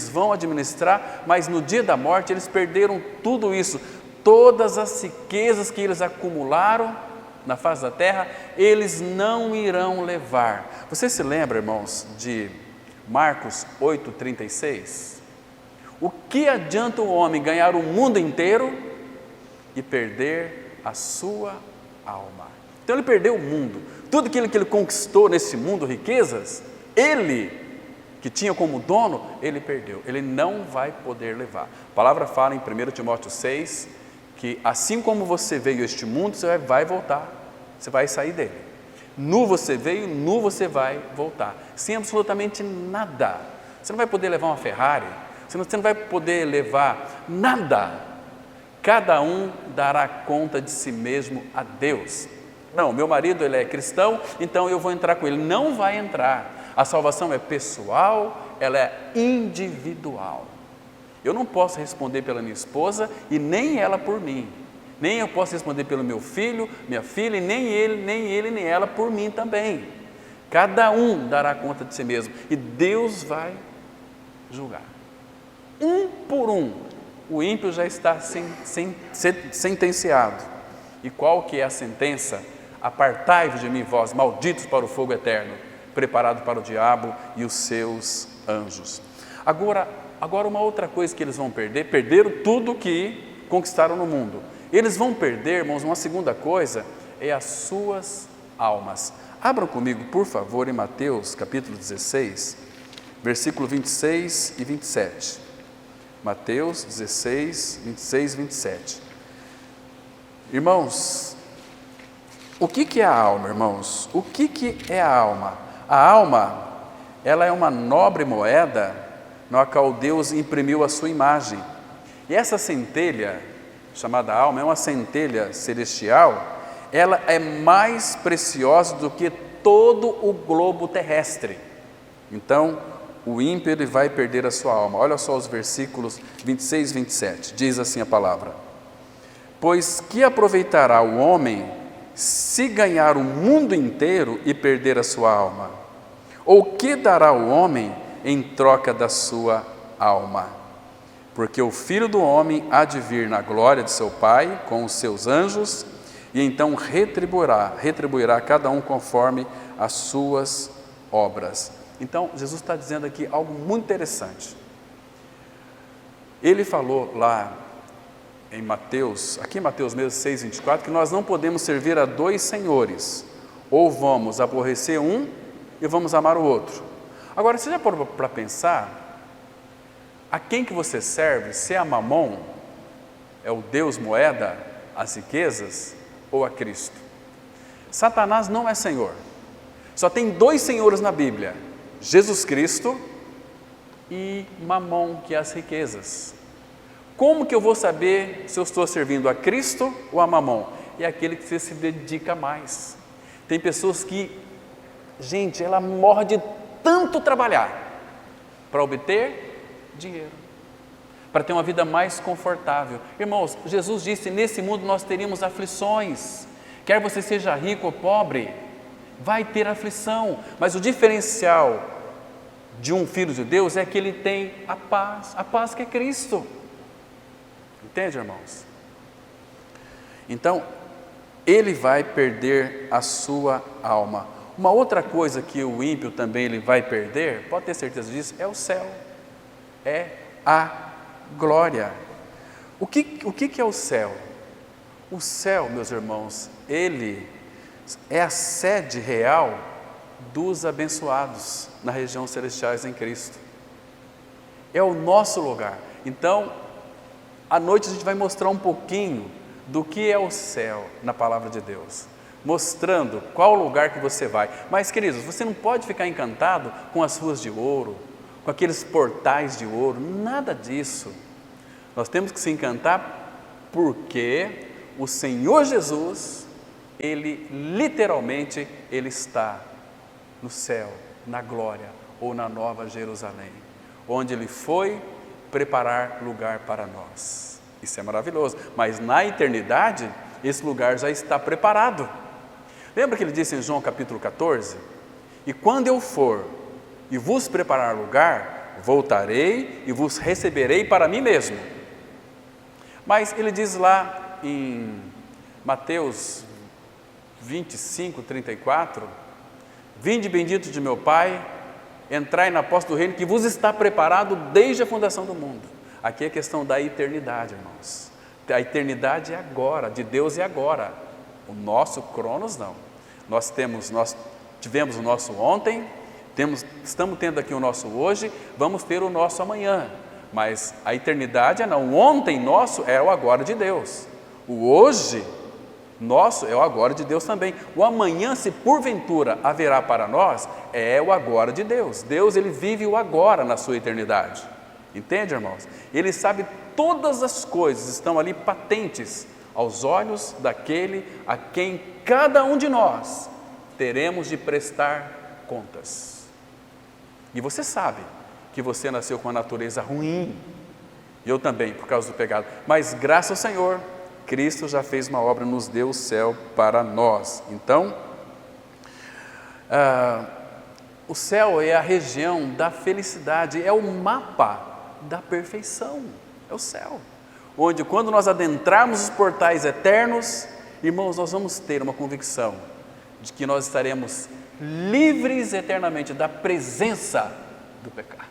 vão administrar, mas no dia da morte eles perderam tudo isso, todas as riquezas que eles acumularam na face da terra, eles não irão levar. Você se lembra, irmãos, de Marcos 8,36? O que adianta o homem ganhar o mundo inteiro e perder a sua alma? Então ele perdeu o mundo, tudo aquilo que ele conquistou nesse mundo, riquezas, ele que tinha como dono, ele perdeu, ele não vai poder levar. A palavra fala em 1 Timóteo 6, que assim como você veio a este mundo, você vai voltar, você vai sair dele. Nu você veio, nu você vai voltar, sem absolutamente nada. Você não vai poder levar uma Ferrari, você não vai poder levar nada. Cada um dará conta de si mesmo a Deus. Não, meu marido ele é cristão, então eu vou entrar com ele. Não vai entrar. A salvação é pessoal, ela é individual. Eu não posso responder pela minha esposa e nem ela por mim. Nem eu posso responder pelo meu filho, minha filha, e nem ele, nem ela por mim também. Cada um dará conta de si mesmo e Deus vai julgar. um por um, o ímpio já está sentenciado. E qual que é a sentença? Apartai-vos de mim, vós, malditos para o fogo eterno, preparado para o diabo e os seus anjos. Agora uma outra coisa que eles vão perder, perderam tudo que conquistaram no mundo. Eles vão perder, irmãos, uma segunda coisa, é as suas almas. Abram comigo, por favor, em Mateus capítulo 16, versículo 26 e 27. Mateus 16, 26 e 27. Irmãos, o que é a alma, irmãos? O que é a alma? A alma, ela é uma nobre moeda na qual Deus imprimiu a sua imagem. E essa centelha, chamada alma, é uma centelha celestial, ela é mais preciosa do que todo o globo terrestre. Então, o ímpio ele vai perder a sua alma. Olha só os versículos 26 e 27, diz assim a palavra: pois que aproveitará o homem se ganhar o mundo inteiro e perder a sua alma? Ou que dará o homem em troca da sua alma? Porque o Filho do Homem há de vir na glória de seu Pai com os seus anjos, e então retribuirá cada um conforme as suas obras. Então, Jesus está dizendo aqui algo muito interessante. Ele falou lá em Mateus, aqui em Mateus mesmo 6,24, que nós não podemos servir a dois senhores, ou vamos aborrecer um e vamos amar o outro. Agora, você já parou para pensar, a quem que você serve? Se é a Mamon, é o Deus moeda, as riquezas, ou a Cristo? Satanás não é Senhor. Só tem dois senhores na Bíblia: Jesus Cristo e Mamon, que é as riquezas. Como que eu vou saber se eu estou servindo a Cristo ou a Mamon? É aquele que você se dedica mais. Tem pessoas que, gente, ela morre de tanto trabalhar para obter dinheiro, para ter uma vida mais confortável. Irmãos, Jesus disse: nesse mundo nós teríamos aflições, quer você seja rico ou pobre, vai ter aflição, mas o diferencial de um filho de Deus é que ele tem a paz que é Cristo. Entende, irmãos? Então, ele vai perder a sua alma. Uma outra coisa que o ímpio também ele vai perder, pode ter certeza disso, é o céu, é a glória. O que é o céu? O céu, meus irmãos, ele é a sede real dos abençoados na região celestiais em Cristo. É o nosso lugar. Então, à noite a gente vai mostrar um pouquinho do que é o céu na palavra de Deus, mostrando qual lugar que você vai. Mas, queridos, você não pode ficar encantado com as ruas de ouro, com aqueles portais de ouro, nada disso. Nós temos que se encantar porque o Senhor Jesus, Ele literalmente, Ele está no céu, na glória ou na Nova Jerusalém, onde Ele foi preparar lugar para nós. Isso é maravilhoso, mas na eternidade, esse lugar já está preparado. Lembra que Ele disse em João capítulo 14? E quando eu for e vos preparar lugar, voltarei e vos receberei para mim mesmo. Mas Ele diz lá em Mateus 25, 34, vinde bendito de meu Pai, entrai na posse do reino que vos está preparado desde a fundação do mundo. Aqui é a questão da eternidade, irmãos. A eternidade é agora, de Deus é agora. O nosso cronos não. Nós tivemos o nosso ontem, estamos tendo aqui o nosso hoje, vamos ter o nosso amanhã. Mas a eternidade é não. O ontem nosso é o agora de Deus. O hoje nosso é o agora de Deus também. O amanhã, se porventura haverá para nós, é o agora de Deus. Deus, Ele vive o agora na sua eternidade. Entende, irmãos? Ele sabe todas as coisas, estão ali patentes aos olhos daquele a quem cada um de nós teremos de prestar contas. E você sabe que você nasceu com uma natureza ruim, eu também, por causa do pecado, mas graças ao Senhor, Cristo já fez uma obra, nos deu o céu para nós. Então, o céu é a região da felicidade, é o mapa da perfeição, é o céu. Onde quando nós adentrarmos os portais eternos, irmãos, nós vamos ter uma convicção de que nós estaremos livres eternamente da presença do pecado.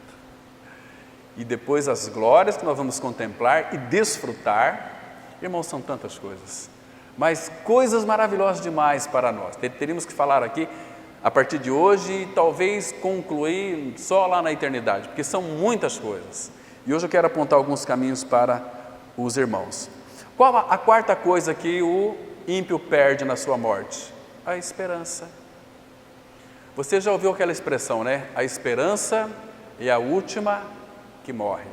E depois as glórias que nós vamos contemplar e desfrutar, irmãos, são tantas coisas, mas coisas maravilhosas demais para nós. Teríamos que falar aqui a partir de hoje e talvez concluir só lá na eternidade, porque são muitas coisas. E hoje eu quero apontar alguns caminhos para os irmãos. Qual a quarta coisa que o ímpio perde na sua morte? A esperança. Você já ouviu aquela expressão, né? A esperança é a última que morre.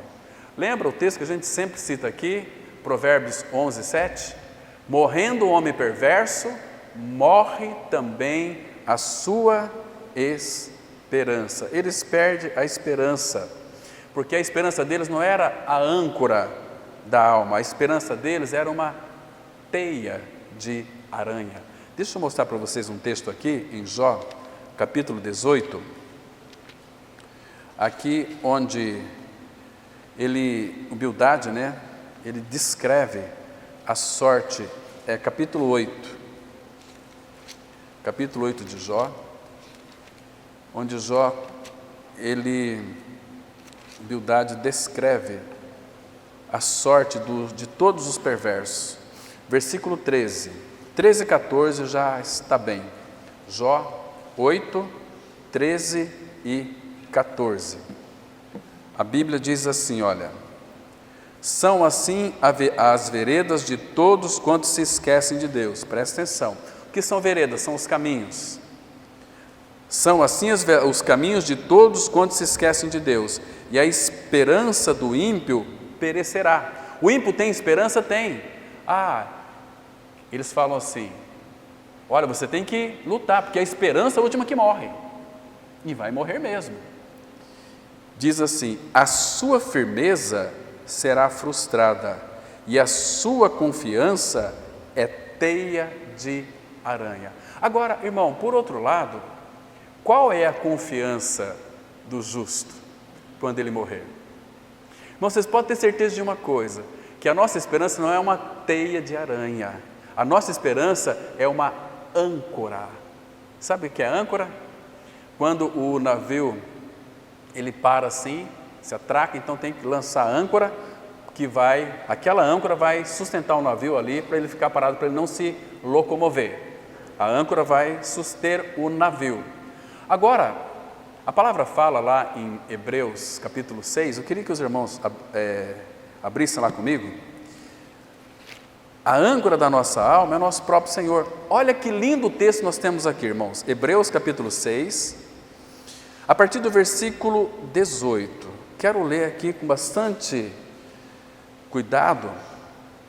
Lembra o texto que a gente sempre cita aqui, Provérbios 11, 7? Morrendo o homem perverso, morre também a sua esperança. Eles perdem a esperança, porque a esperança deles não era a âncora da alma, a esperança deles era uma teia de aranha. Deixa eu mostrar para vocês um texto aqui em Jó, capítulo 18, aqui onde o Bildade, né, ele descreve a sorte, capítulo 8 de Jó, onde Jó, Bildade descreve a sorte de todos os perversos. Versículo 13 e 14 já está bem. Jó 8, 13 e 14. A Bíblia diz assim, olha: são assim as veredas de todos quantos se esquecem de Deus. Presta atenção. O que são veredas? São os caminhos. São assim os caminhos de todos quantos se esquecem de Deus. E a esperança do ímpio perecerá. O ímpio tem esperança? Tem. Eles falam assim: olha, você tem que lutar, porque a esperança é a última que morre. E vai morrer mesmo. Diz assim: a sua firmeza será frustrada, e a sua confiança é teia de aranha. Agora, irmão, por outro lado, qual é a confiança do justo quando ele morrer? Irmão, vocês podem ter certeza de uma coisa, que a nossa esperança não é uma teia de aranha, a nossa esperança é uma âncora. Sabe o que é âncora? Quando o navio ele para assim, se atraca, então tem que lançar a âncora, aquela âncora vai sustentar o navio ali para ele ficar parado, para ele não se locomover. A âncora vai suster o navio. Agora, a palavra fala lá em Hebreus capítulo 6, eu queria que os irmãos abrissem lá comigo. A âncora da nossa alma é o nosso próprio Senhor. Olha que lindo texto nós temos aqui, irmãos. Hebreus capítulo 6, a partir do versículo 18. Quero ler aqui com bastante cuidado,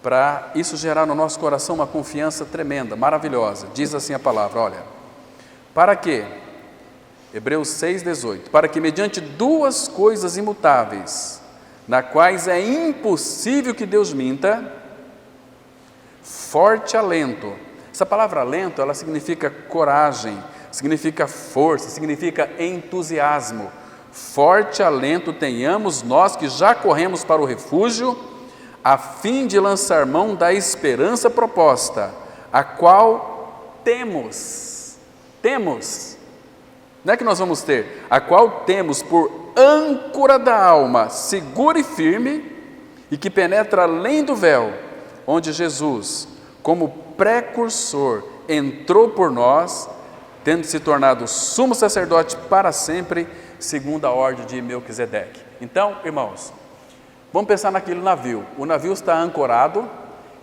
para isso gerar no nosso coração uma confiança tremenda, maravilhosa. Diz assim a palavra, olha: para que, Hebreus 6,18, para que mediante duas coisas imutáveis, na quais é impossível que Deus minta, forte alento. Essa palavra alento, ela significa coragem, significa força, significa entusiasmo. Forte alento tenhamos nós que já corremos para o refúgio, a fim de lançar mão da esperança proposta, a qual temos, não é que nós vamos ter, a qual temos por âncora da alma, segura e firme, e que penetra além do véu, onde Jesus, como precursor, entrou por nós, tendo se tornado sumo sacerdote para sempre, segundo a ordem de Melquisedeque. Então, irmãos, vamos pensar naquele navio. O navio está ancorado,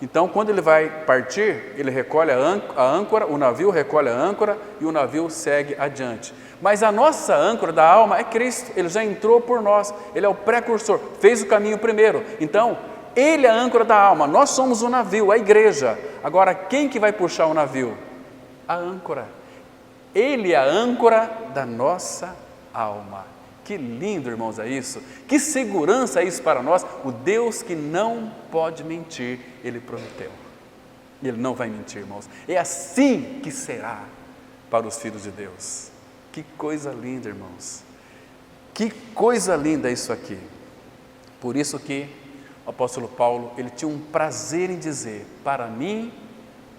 então quando ele vai partir, ele recolhe a âncora, o navio recolhe a âncora e o navio segue adiante. Mas a nossa âncora da alma é Cristo, ele já entrou por nós, ele é o precursor, fez o caminho primeiro. Então, ele é a âncora da alma, nós somos o navio, a igreja. Agora, quem que vai puxar o navio? A âncora. Ele é a âncora da nossa alma. Que lindo, irmãos, é isso? Que segurança é isso para nós? O Deus que não pode mentir, Ele prometeu. E Ele não vai mentir, irmãos. É assim que será para os filhos de Deus. Que coisa linda, irmãos. Que coisa linda é isso aqui. Por isso que o apóstolo Paulo, ele tinha um prazer em dizer: para mim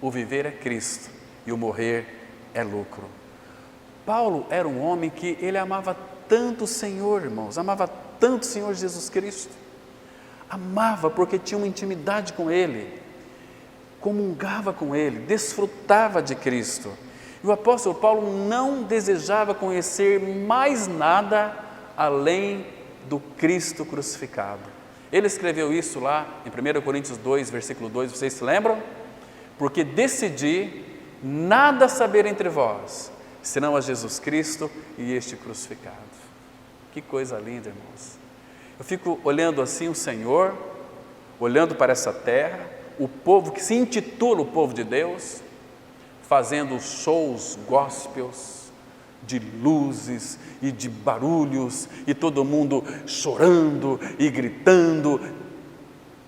o viver é Cristo e o morrer é lucro. Paulo era um homem que ele amava tanto o Senhor, irmãos, amava tanto o Senhor Jesus Cristo, amava porque tinha uma intimidade com Ele, comungava com Ele, desfrutava de Cristo. E o apóstolo Paulo não desejava conhecer mais nada além do Cristo crucificado. Ele escreveu isso lá em 1 Coríntios 2, versículo 2, vocês se lembram? Porque decidi nada saber entre vós, senão a Jesus Cristo e este crucificado. Que coisa linda, irmãos. Eu fico olhando assim o Senhor, olhando para essa terra, o povo que se intitula o povo de Deus, fazendo shows gospels, de luzes e de barulhos, e todo mundo chorando e gritando.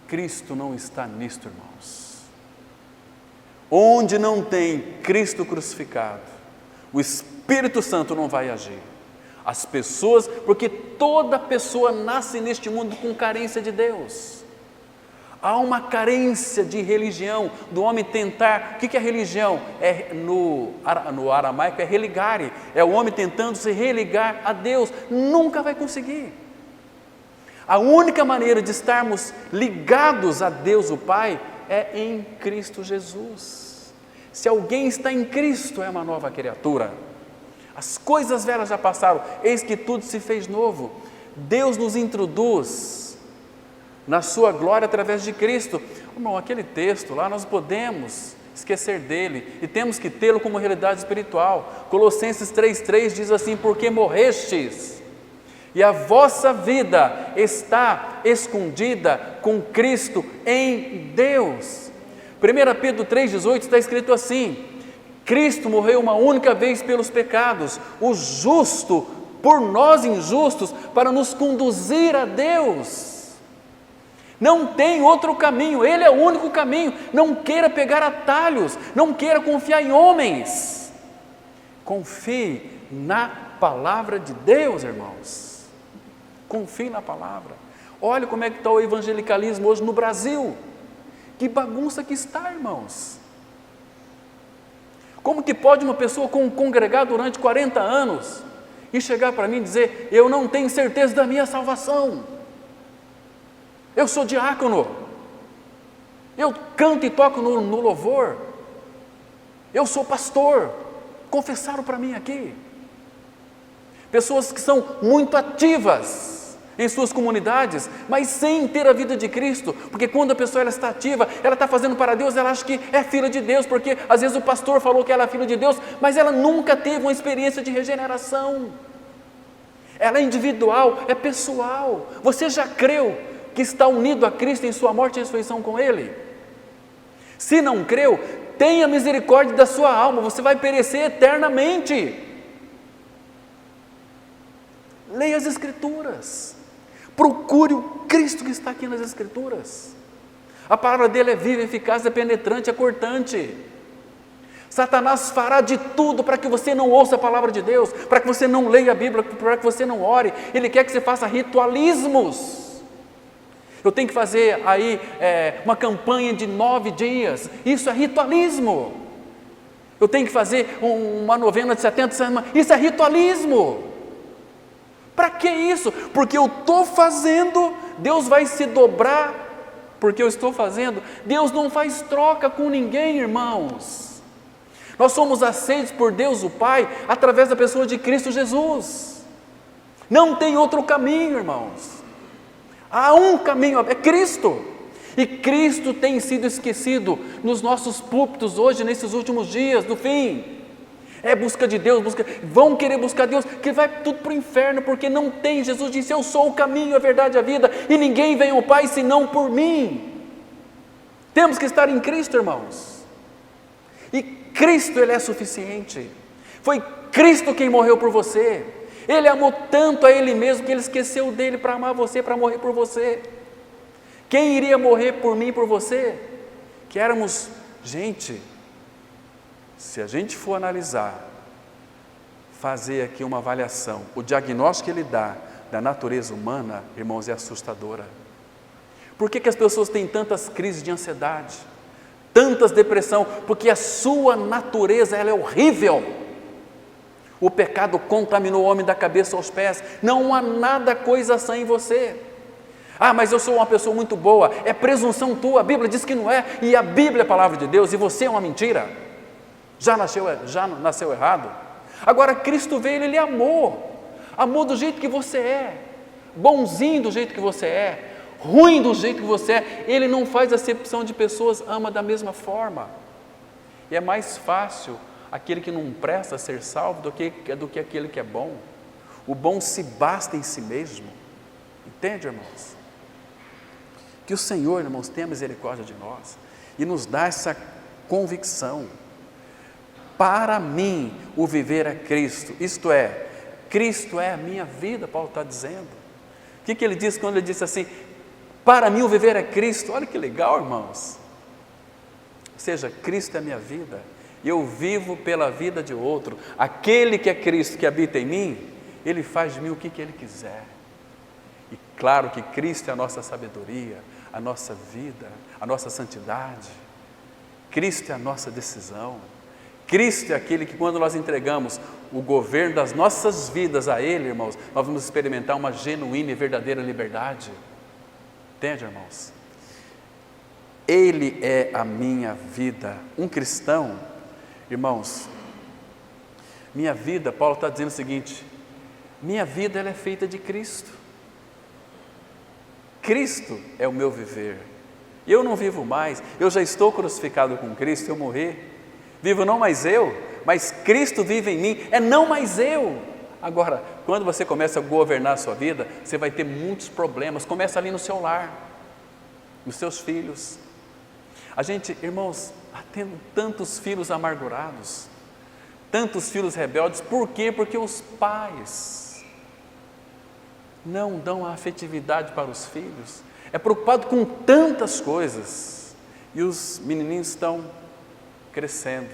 Cristo não está nisto, irmãos. Onde não tem Cristo crucificado, o Espírito Santo não vai agir. As pessoas, porque toda pessoa nasce neste mundo com carência de Deus. Há uma carência de religião, do homem tentar. O que é religião? No aramaico é religare, é o homem tentando se religar a Deus, nunca vai conseguir. A única maneira de estarmos ligados a Deus o Pai é em Cristo Jesus. Se alguém está em Cristo, é uma nova criatura. As coisas velhas já passaram, eis que tudo se fez novo. Deus nos introduz na sua glória através de Cristo. Irmão, aquele texto lá, nós podemos esquecer dele e temos que tê-lo como realidade espiritual. Colossenses 3,3 diz assim: porque morrestes e a vossa vida está escondida com Cristo em Deus. 1 Pedro 3,18 está escrito assim: Cristo morreu uma única vez pelos pecados, o justo por nós injustos, para nos conduzir a Deus. Não tem outro caminho, Ele é o único caminho. Não queira pegar atalhos, não queira confiar em homens. Confie na palavra de Deus, irmãos. Confie na palavra. Olha como é que está o evangelicalismo hoje no Brasil. Que bagunça que está, irmãos. Como que pode uma pessoa congregar durante 40 anos e chegar para mim e dizer: eu não tenho certeza da minha salvação? Eu sou diácono, eu canto e toco no louvor, eu sou pastor. Confessaram para mim aqui. Pessoas que são muito ativas em suas comunidades, mas sem ter a vida de Cristo, porque quando a pessoa ela está ativa, ela está fazendo para Deus, ela acha que é filha de Deus, porque às vezes o pastor falou que ela é filha de Deus, mas ela nunca teve uma experiência de regeneração. Ela é individual, é pessoal. Você já creu que está unido a Cristo em sua morte e ressurreição com Ele? Se não creu, tenha misericórdia da sua alma, você vai perecer eternamente. Leia as Escrituras, procure o Cristo que está aqui nas Escrituras. A palavra dele é viva, eficaz, é penetrante, é cortante. Satanás fará de tudo para que você não ouça a palavra de Deus, para que você não leia a Bíblia, para que você não ore. Ele quer que você faça ritualismos. Eu tenho que fazer aí uma campanha de 9 dias, isso é ritualismo. Eu tenho que fazer uma novena de 70 semanas, isso é ritualismo. Para que isso? Porque eu estou fazendo, Deus vai se dobrar, porque eu estou fazendo. Deus não faz troca com ninguém, irmãos. Nós somos aceitos por Deus o Pai, através da pessoa de Cristo Jesus. Não tem outro caminho, irmãos. Há um caminho, é Cristo. E Cristo tem sido esquecido nos nossos púlpitos hoje, nesses últimos dias do fim. É busca de Deus, vão querer buscar Deus, que vai tudo para o inferno, porque não tem. Jesus disse: eu sou o caminho, a verdade e a vida, e ninguém vem ao Pai senão por mim. Temos que estar em Cristo, irmãos. E Cristo, Ele é suficiente. Foi Cristo quem morreu por você. Ele amou tanto a Ele mesmo que Ele esqueceu dele para amar você, para morrer por você. Quem iria morrer por mim e por você? Que éramos gente. Se a gente for analisar, fazer aqui uma avaliação, o diagnóstico que Ele dá da natureza humana, irmãos, é assustadora. Por que as pessoas têm tantas crises de ansiedade, tantas depressão? Porque a sua natureza, ela é horrível. O pecado contaminou o homem da cabeça aos pés. Não há nada coisa sã em você. Ah, mas eu sou uma pessoa muito boa. É presunção tua, a Bíblia diz que não é. E a Bíblia é a palavra de Deus, e você é uma mentira. Já nasceu errado. Agora Cristo veio, Ele amou. Amou do jeito que você é. Bonzinho do jeito que você é. Ruim do jeito que você é. Ele não faz acepção de pessoas, ama da mesma forma. E é mais fácil aquele que não presta ser salvo do que aquele que é bom. O bom se basta em si mesmo. Entende, irmãos? Que o Senhor, irmãos, tenha misericórdia de nós e nos dá essa convicção. Para mim, o viver é Cristo. Isto é, Cristo é a minha vida, Paulo está dizendo. O que ele disse quando ele disse assim, para mim o viver é Cristo? Olha que legal, irmãos. Ou seja, Cristo é a minha vida. Eu vivo pela vida de outro. Aquele que é Cristo, que habita em mim, Ele faz de mim o que Ele quiser. E claro que Cristo é a nossa sabedoria, a nossa vida, a nossa santidade. Cristo é a nossa decisão. Cristo é aquele que, quando nós entregamos o governo das nossas vidas a Ele, irmãos, nós vamos experimentar uma genuína e verdadeira liberdade. Entende, irmãos? Ele é a minha vida. Um cristão, irmãos, minha vida, Paulo está dizendo o seguinte, minha vida ela é feita de Cristo. Cristo é o meu viver. Eu não vivo mais, eu já estou crucificado com Cristo, eu morri. Vivo não mais eu, mas Cristo vive em mim, é não mais eu. Agora, quando você começa a governar a sua vida, você vai ter muitos problemas. Começa ali no seu lar, nos seus filhos. A gente, irmãos, tendo tantos filhos amargurados, tantos filhos rebeldes, por quê? Porque os pais não dão a afetividade para os filhos, é preocupado com tantas coisas, e os menininhos estão crescendo,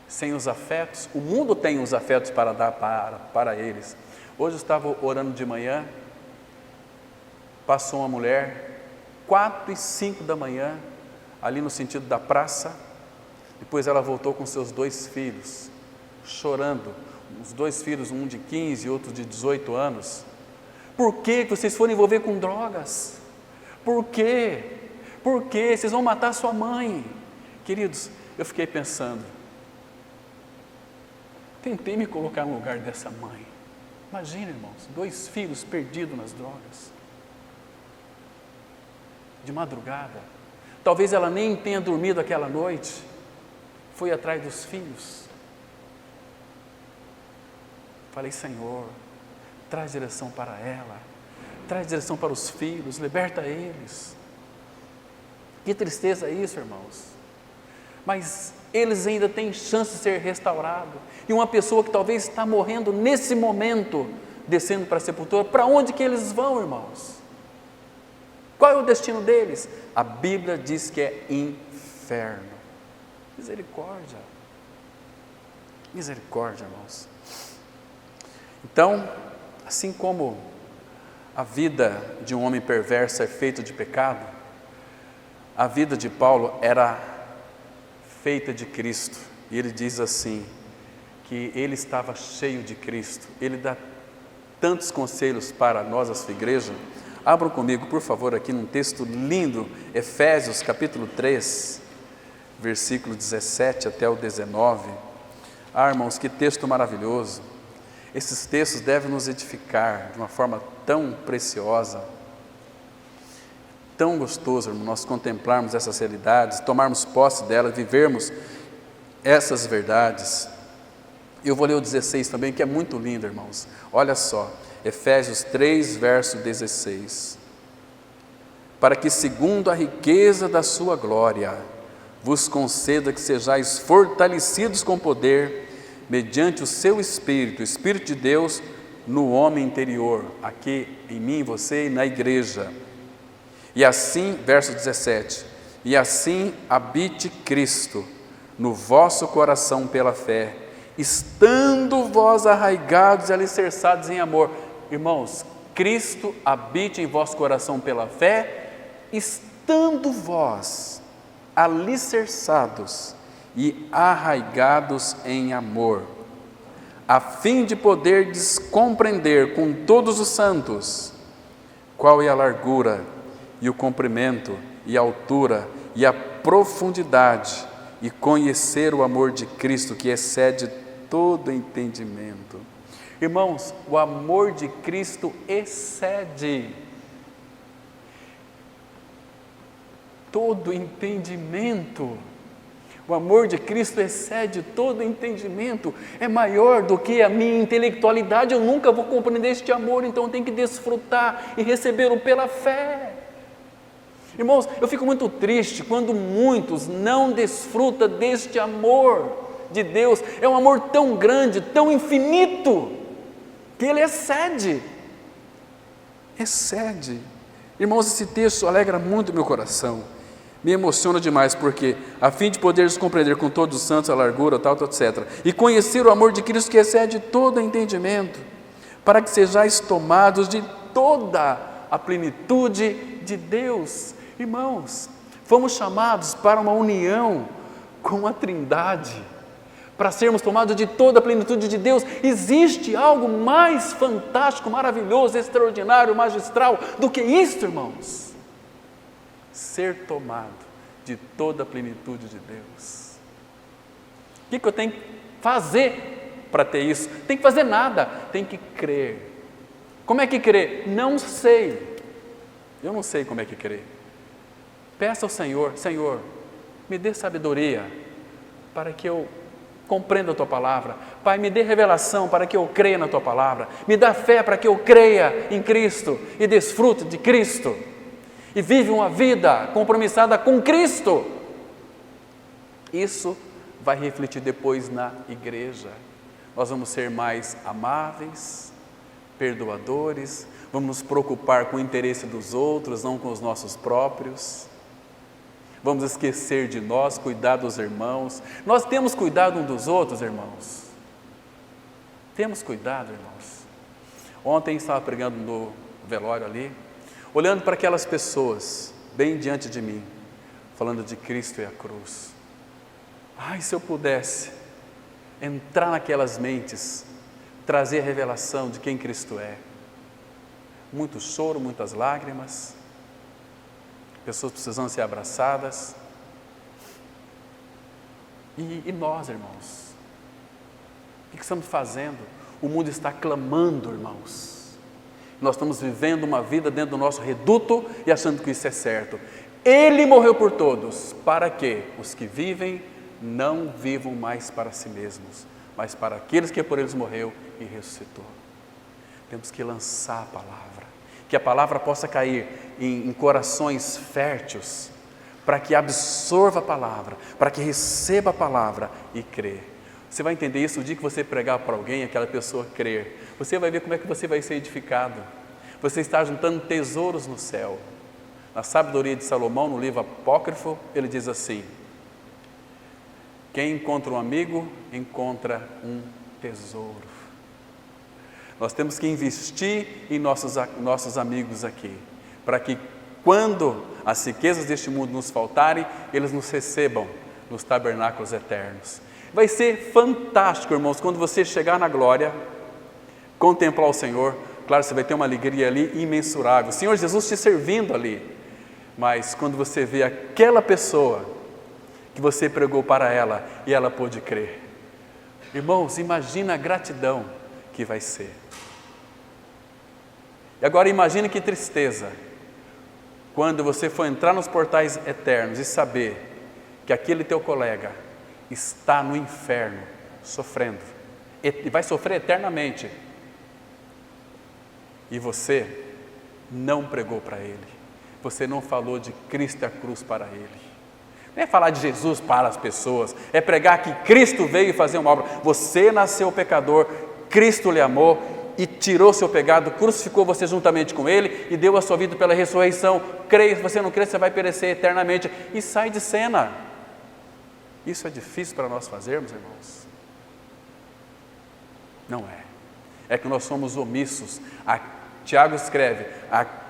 sem os afetos. O mundo tem os afetos para dar para eles. Hoje eu estava orando de manhã, passou uma mulher, 4h05 da manhã, ali no sentido da praça, depois ela voltou com seus 2 filhos, chorando, os 2 filhos, um de 15 e outro de 18 anos, por que vocês foram envolver com drogas? Por quê? Por quê? Vocês vão matar sua mãe. Queridos, eu fiquei pensando, tentei me colocar no lugar dessa mãe. Imagina, irmãos, 2 filhos perdidos nas drogas, de madrugada, talvez ela nem tenha dormido aquela noite, foi atrás dos filhos. Falei, Senhor, traz direção para ela, traz direção para os filhos, liberta eles. Que tristeza isso, irmãos. Mas eles ainda têm chance de ser restaurados. E uma pessoa que talvez está morrendo nesse momento, descendo para a sepultura, para onde que eles vão, irmãos? Qual é o destino deles? A Bíblia diz que é inferno. Misericórdia. Misericórdia, irmãos. Então, assim como a vida de um homem perverso é feita de pecado, a vida de Paulo era feita de Cristo. E ele diz assim, que ele estava cheio de Cristo. Ele dá tantos conselhos para nós, a sua igreja. Abram comigo, por favor, aqui num texto lindo, Efésios capítulo 3, versículo 17 até o 19. Ah, irmãos, que texto maravilhoso. Esses textos devem nos edificar de uma forma tão preciosa, tão gostoso, irmão, nós contemplarmos essas realidades, tomarmos posse delas, vivermos essas verdades. Eu vou ler o 16 também, que é muito lindo, irmãos. Olha só, Efésios 3, verso 16. Para que, segundo a riqueza da sua glória, vos conceda que sejais fortalecidos com poder, mediante o seu Espírito, o Espírito de Deus, no homem interior, aqui em mim, você e na igreja. E assim, verso 17, e assim habite Cristo no vosso coração pela fé, estando vós arraigados e alicerçados em amor. Irmãos, Cristo habite em vosso coração pela fé, estando vós alicerçados e arraigados em amor, a fim de poderdes compreender com todos os santos qual é a largura e o comprimento e a altura e a profundidade, e conhecer o amor de Cristo que excede todo entendimento. Irmãos, o amor de Cristo excede todo entendimento. O amor de Cristo excede todo entendimento, é maior do que a minha intelectualidade. Eu nunca vou compreender este amor, então eu tenho que desfrutar e recebê-lo pela fé. Irmãos, eu fico muito triste quando muitos não desfrutam deste amor de Deus. É um amor tão grande, tão infinito, que ele excede. Irmãos, esse texto alegra muito meu coração, me emociona demais, porque a fim de poderes compreender com todos os santos a largura, tal, etc., e conhecer o amor de Cristo que excede todo entendimento, para que sejais tomados de toda a plenitude de Deus. Irmãos, fomos chamados para uma união com a Trindade, para sermos tomados de toda a plenitude de Deus. Existe algo mais fantástico, maravilhoso, extraordinário, magistral do que isto, irmãos? Ser tomado de toda a plenitude de Deus. O que eu tenho que fazer para ter isso? Tem que fazer nada, tem que crer. Como é que crer? Não sei. Eu não sei como é que crer. Peça ao Senhor: Senhor, me dê sabedoria para que eu compreenda a Tua Palavra. Pai, me dê revelação para que eu creia na Tua Palavra. Me dá fé para que eu creia em Cristo e desfrute de Cristo. E vive uma vida compromissada com Cristo. Isso vai refletir depois na igreja. Nós vamos ser mais amáveis, perdoadores, vamos nos preocupar com o interesse dos outros, não com os nossos próprios. Vamos esquecer de nós, cuidar dos irmãos. Nós temos cuidado um dos outros, irmãos. Temos cuidado, irmãos. Ontem estava pregando no velório ali, olhando para aquelas pessoas bem diante de mim, falando de Cristo e a cruz. Ai, se eu pudesse entrar naquelas mentes, trazer a revelação de quem Cristo é. Muito choro, muitas lágrimas, pessoas precisando ser abraçadas. E nós, irmãos, o que estamos fazendo? O mundo está clamando, irmãos. Nós estamos vivendo uma vida dentro do nosso reduto e achando que isso é certo. Ele morreu por todos, para que os que vivem não vivam mais para si mesmos, mas para aqueles que por eles morreu e ressuscitou. Temos que lançar a palavra, que a palavra possa cair em corações férteis, para que absorva a palavra, para que receba a palavra e crê. Você vai entender isso o dia que você pregar para alguém, aquela pessoa crer. Você vai ver como é que você vai ser edificado. Você está juntando tesouros no céu. Na sabedoria de Salomão, no livro apócrifo, ele diz assim: quem encontra um amigo, encontra um tesouro. Nós temos que investir em nossos amigos aqui, para que quando as riquezas deste mundo nos faltarem, eles nos recebam nos tabernáculos eternos. Vai ser fantástico, irmãos, quando você chegar na glória, contemplar o Senhor. Claro, você vai ter uma alegria ali imensurável, o Senhor Jesus te servindo ali. Mas quando você vê aquela pessoa que você pregou para ela e ela pôde crer, irmãos, imagina a gratidão que vai ser. E agora imagine que tristeza quando você for entrar nos portais eternos e saber que aquele teu colega está no inferno sofrendo e vai sofrer eternamente, e você não pregou para ele, você não falou de Cristo e a cruz para ele. Não é falar de Jesus para as pessoas, é pregar que Cristo veio fazer uma obra. Você nasceu pecador, Cristo lhe amou e tirou seu pecado, crucificou você juntamente com ele e deu a sua vida pela ressurreição. Creia, se você não crê, você vai perecer eternamente, e sai de cena. Isso é difícil para nós fazermos, irmãos? Não é. É que nós somos omissos. Tiago escreve: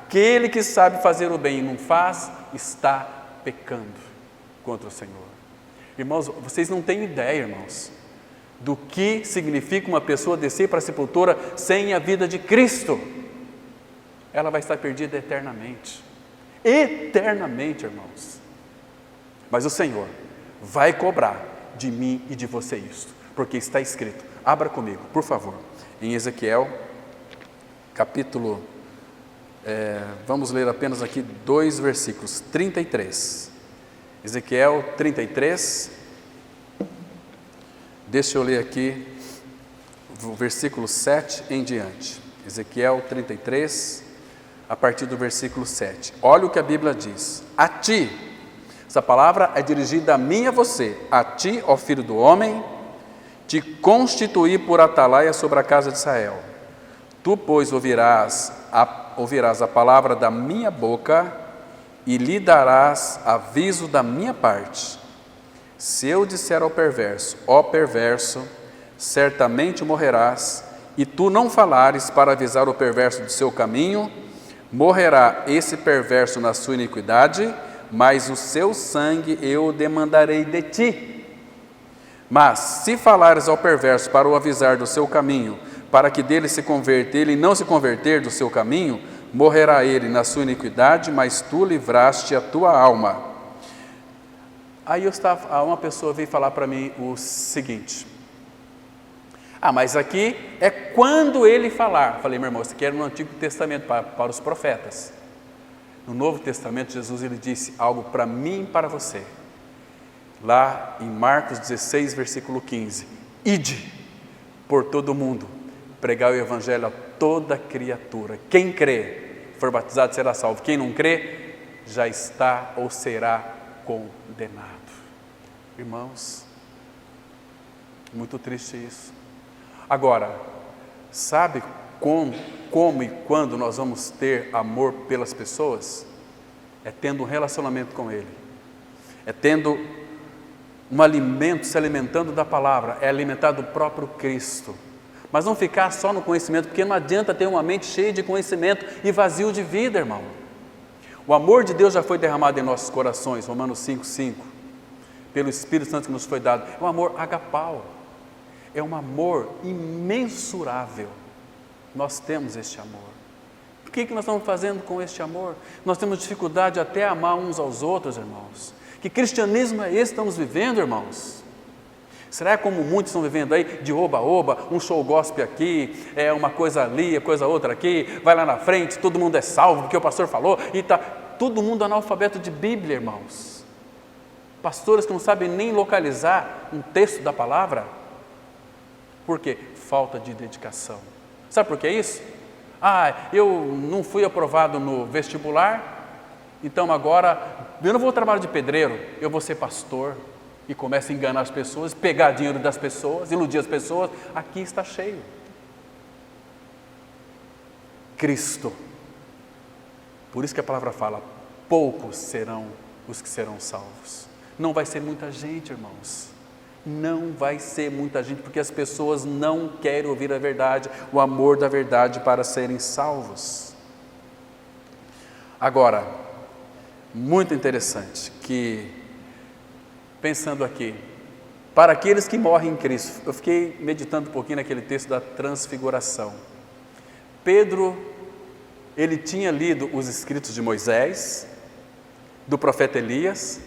Aquele que sabe fazer o bem e não faz, está pecando contra o Senhor. Irmãos, vocês não têm ideia, irmãos, do que significa uma pessoa descer para a sepultura sem a vida de Cristo. Ela vai estar perdida eternamente. Eternamente, irmãos. Mas o Senhor vai cobrar de mim e de você isto, porque está escrito. Abra comigo, por favor, em Ezequiel, capítulo, vamos ler apenas aqui 2 versículos, 33. Ezequiel 33, deixa eu ler aqui o versículo 7 em diante. Ezequiel 33, a partir do versículo 7. Olha o que a Bíblia diz. A ti, essa palavra é dirigida a mim e a você. A ti, ó filho do homem, te constituí por atalaia sobre a casa de Israel. Tu, pois, ouvirás a palavra da minha boca e lhe darás aviso da minha parte. Se eu disser ao perverso, ó perverso, certamente morrerás, e tu não falares para avisar o perverso do seu caminho, morrerá esse perverso na sua iniquidade, mas o seu sangue eu demandarei de ti. Mas se falares ao perverso para o avisar do seu caminho, para que dele se converta, ele não se converter do seu caminho, morrerá ele na sua iniquidade, mas tu livraste a tua alma. Aí uma pessoa veio falar para mim o seguinte: mas aqui é quando ele falar. Falei, meu irmão, isso aqui era no Antigo Testamento, para os profetas. No Novo Testamento, Jesus ele disse algo para mim e para você. Lá em Marcos 16, versículo 15: Ide por todo o mundo, pregar o evangelho a toda criatura. Quem crê, for batizado, será salvo. Quem não crê, já está ou será condenado. Irmãos, muito triste isso. Agora, sabe como e quando nós vamos ter amor pelas pessoas? É tendo um relacionamento com Ele. É tendo um alimento, se alimentando da palavra. É alimentar do próprio Cristo. Mas não ficar só no conhecimento, porque não adianta ter uma mente cheia de conhecimento e vazio de vida, irmão. O amor de Deus já foi derramado em nossos corações, Romanos 5,5, pelo Espírito Santo que nos foi dado. É um amor agapau, é um amor imensurável. Nós temos este amor. O que nós estamos fazendo com este amor? Nós temos dificuldade até a amar uns aos outros, irmãos. Que cristianismo é esse que estamos vivendo, irmãos? Será como muitos estão vivendo aí, de oba-oba, um show gospel aqui, uma coisa ali, coisa outra aqui, vai lá na frente, todo mundo é salvo, porque o pastor falou, e está todo mundo analfabeto de Bíblia, irmãos. Pastores que não sabem nem localizar um texto da palavra. Por quê? Falta de dedicação. Sabe por que isso? Eu não fui aprovado no vestibular, então agora eu não vou trabalhar de pedreiro, eu vou ser pastor. E começa a enganar as pessoas, pegar dinheiro das pessoas, iludir as pessoas. Aqui está cheio. Cristo. Por isso que a palavra fala, poucos serão os que serão salvos. Não vai ser muita gente, irmãos. Não vai ser muita gente, porque as pessoas não querem ouvir a verdade, o amor da verdade para serem salvos. Agora, muito interessante que, pensando aqui, para aqueles que morrem em Cristo, eu fiquei meditando um pouquinho naquele texto da transfiguração. Pedro, ele tinha lido os escritos de Moisés, do profeta Elias,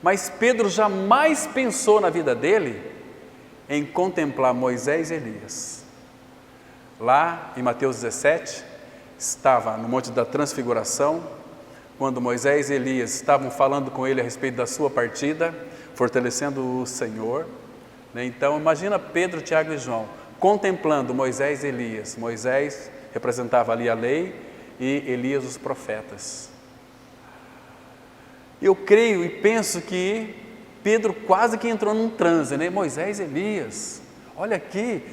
mas Pedro jamais pensou na vida dele em contemplar Moisés e Elias. Lá em Mateus 17, estava no Monte da Transfiguração, quando Moisés e Elias estavam falando com ele a respeito da sua partida, fortalecendo o Senhor. Então imagina Pedro, Tiago e João contemplando Moisés e Elias. Moisés representava ali a lei e Elias os profetas. Eu creio e penso que Pedro quase que entrou num transe, né? Moisés e Elias, olha aqui,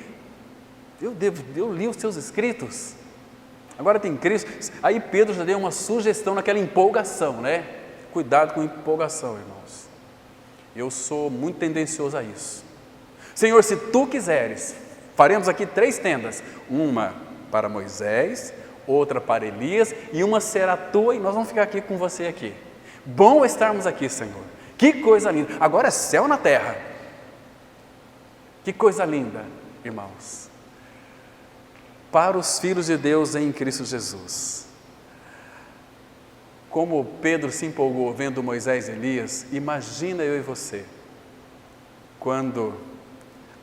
eu li os seus escritos, agora tem Cristo. Aí Pedro já deu uma sugestão naquela empolgação, né? Cuidado com empolgação, irmãos. Eu sou muito tendencioso a isso. Senhor, se tu quiseres, faremos aqui 3 tendas, uma para Moisés, outra para Elias e uma será tua e nós vamos ficar aqui com você aqui. Bom estarmos aqui, Senhor. Que coisa linda. Agora é céu na terra. Que coisa linda, irmãos. Para os filhos de Deus em Cristo Jesus. Como Pedro se empolgou vendo Moisés e Elias, imagina eu e você, quando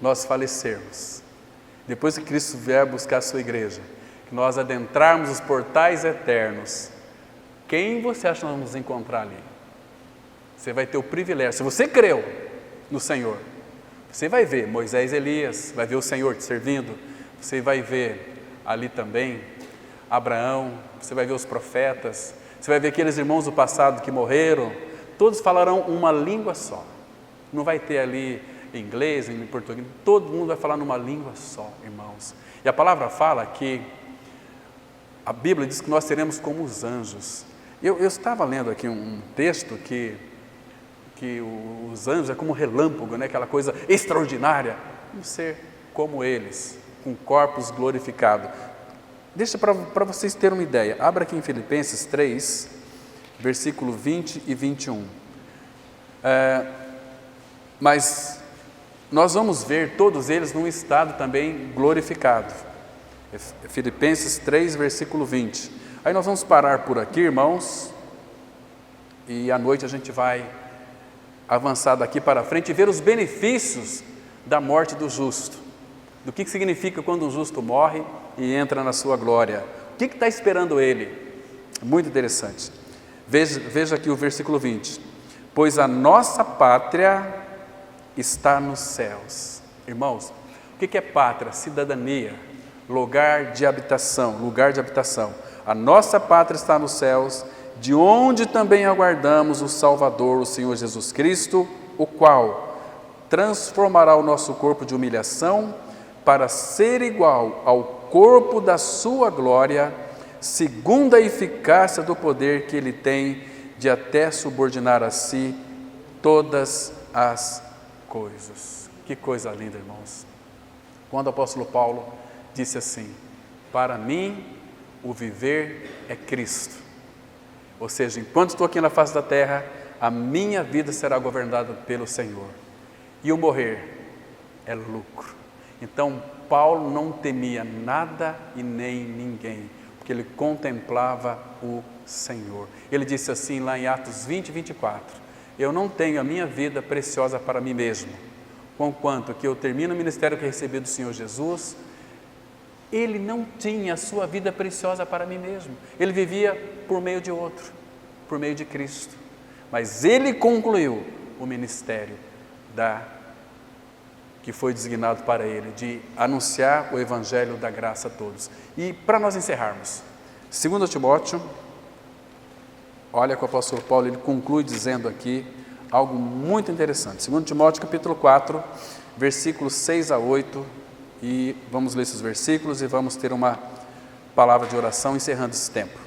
nós falecermos, depois que Cristo vier buscar a sua igreja, que nós adentrarmos os portais eternos, quem você acha que nós vamos encontrar ali? Você vai ter o privilégio, se você creu no Senhor, você vai ver Moisés e Elias, vai ver o Senhor te servindo, você vai ver ali também Abraão, você vai ver os profetas, você vai ver aqueles irmãos do passado que morreram, todos falarão uma língua só. Não vai ter ali inglês, em português, todo mundo vai falar numa língua só, irmãos. E a palavra fala que, a Bíblia diz que nós seremos como os anjos. Eu estava lendo aqui um texto que os anjos é como um relâmpago, né? Aquela coisa extraordinária. Vamos ser como eles, com corpos glorificados. Deixa para vocês terem uma ideia. Abra aqui em Filipenses 3, versículo 20 e 21. Mas nós vamos ver todos eles num estado também glorificado. Filipenses 3, versículo 20. Aí nós vamos parar por aqui, irmãos, e à noite a gente vai avançar daqui para frente e ver os benefícios da morte do justo. Do que significa quando um justo morre e entra na sua glória. O que está esperando ele? Muito interessante. Veja aqui o versículo 20. Pois a nossa pátria está nos céus. Irmãos, o que é pátria? Cidadania, lugar de habitação, A nossa pátria está nos céus, de onde também aguardamos o Salvador, o Senhor Jesus Cristo, o qual transformará o nosso corpo de humilhação para ser igual ao corpo da sua glória, segundo a eficácia do poder que ele tem de até subordinar a si todas as coisas. Que coisa linda, irmãos. Quando o apóstolo Paulo disse assim: para mim o viver é Cristo. Ou seja, enquanto estou aqui na face da terra, a minha vida será governada pelo Senhor. E o morrer é lucro. Então, Paulo não temia nada e nem ninguém, porque ele contemplava o Senhor. Ele disse assim lá em Atos 20, 24, eu não tenho a minha vida preciosa para mim mesmo, conquanto que eu termino o ministério que recebi do Senhor Jesus. Ele não tinha a sua vida preciosa para mim mesmo, ele vivia por meio de outro, por meio de Cristo, mas ele concluiu o ministério que foi designado para ele, de anunciar o Evangelho da graça a todos. E para nós encerrarmos, 2 Timóteo, olha que o apóstolo Paulo ele conclui dizendo aqui algo muito interessante. 2 Timóteo capítulo 4, versículos 6 a 8, e vamos ler esses versículos e vamos ter uma palavra de oração encerrando esse tempo.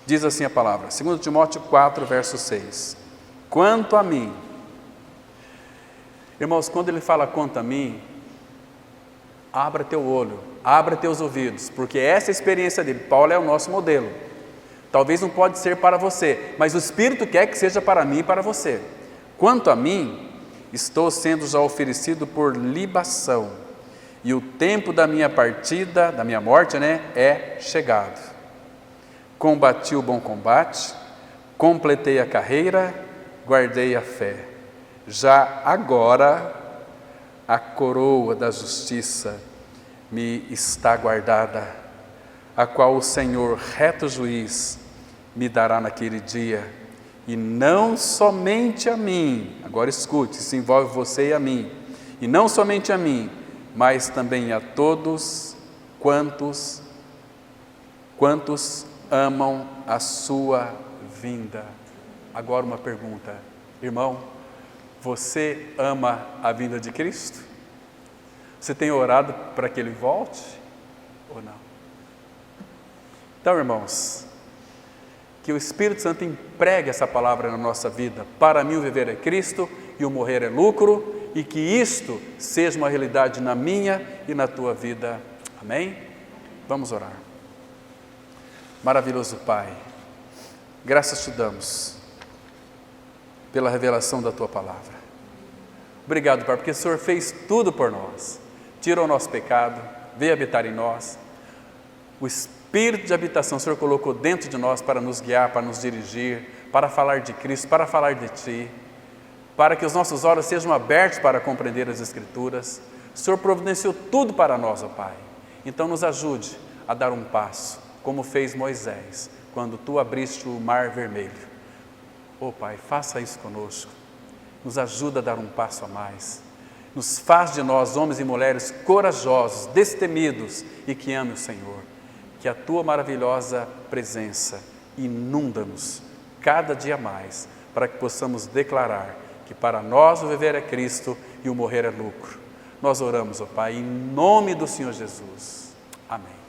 Diz assim a palavra, 2 Timóteo 4, verso 6, quanto a mim, irmãos, quando ele fala quanto a mim, abra teu olho, abra teus ouvidos, porque essa é a experiência dele. Paulo é o nosso modelo. Talvez não pode ser para você, mas o Espírito quer que seja para mim e para você. Quanto a mim, estou sendo já oferecido por libação, e o tempo da minha partida, da minha morte, é chegado. Combati o bom combate, completei a carreira, guardei a fé. Já agora a coroa da justiça me está guardada, a qual o Senhor, reto juiz, me dará naquele dia, e não somente a mim, agora escute, isso envolve você e a mim, e não somente a mim, mas também a todos quantos amam a sua vinda. Agora uma pergunta, irmão, você ama a vinda de Cristo? Você tem orado para que Ele volte ou não? Então, irmãos, que o Espírito Santo empregue essa palavra na nossa vida. Para mim o viver é Cristo e o morrer é lucro, e que isto seja uma realidade na minha e na tua vida. Amém? Vamos orar. Maravilhoso Pai, graças te damos pela revelação da Tua Palavra. Obrigado, Pai, porque o Senhor fez tudo por nós. Tirou o nosso pecado, veio habitar em nós. O Espírito de habitação o Senhor colocou dentro de nós para nos guiar, para nos dirigir, para falar de Cristo, para falar de Ti, para que os nossos olhos sejam abertos para compreender as Escrituras. O Senhor providenciou tudo para nós, ó Pai. Então nos ajude a dar um passo, como fez Moisés, quando Tu abriste o mar vermelho. Ó Pai, faça isso conosco. Nos ajuda a dar um passo a mais. Nos faz de nós homens e mulheres corajosos, destemidos e que amem o Senhor. Que a Tua maravilhosa presença inunda-nos cada dia mais, para que possamos declarar que para nós o viver é Cristo e o morrer é lucro. Nós oramos, ó Pai, em nome do Senhor Jesus. Amém.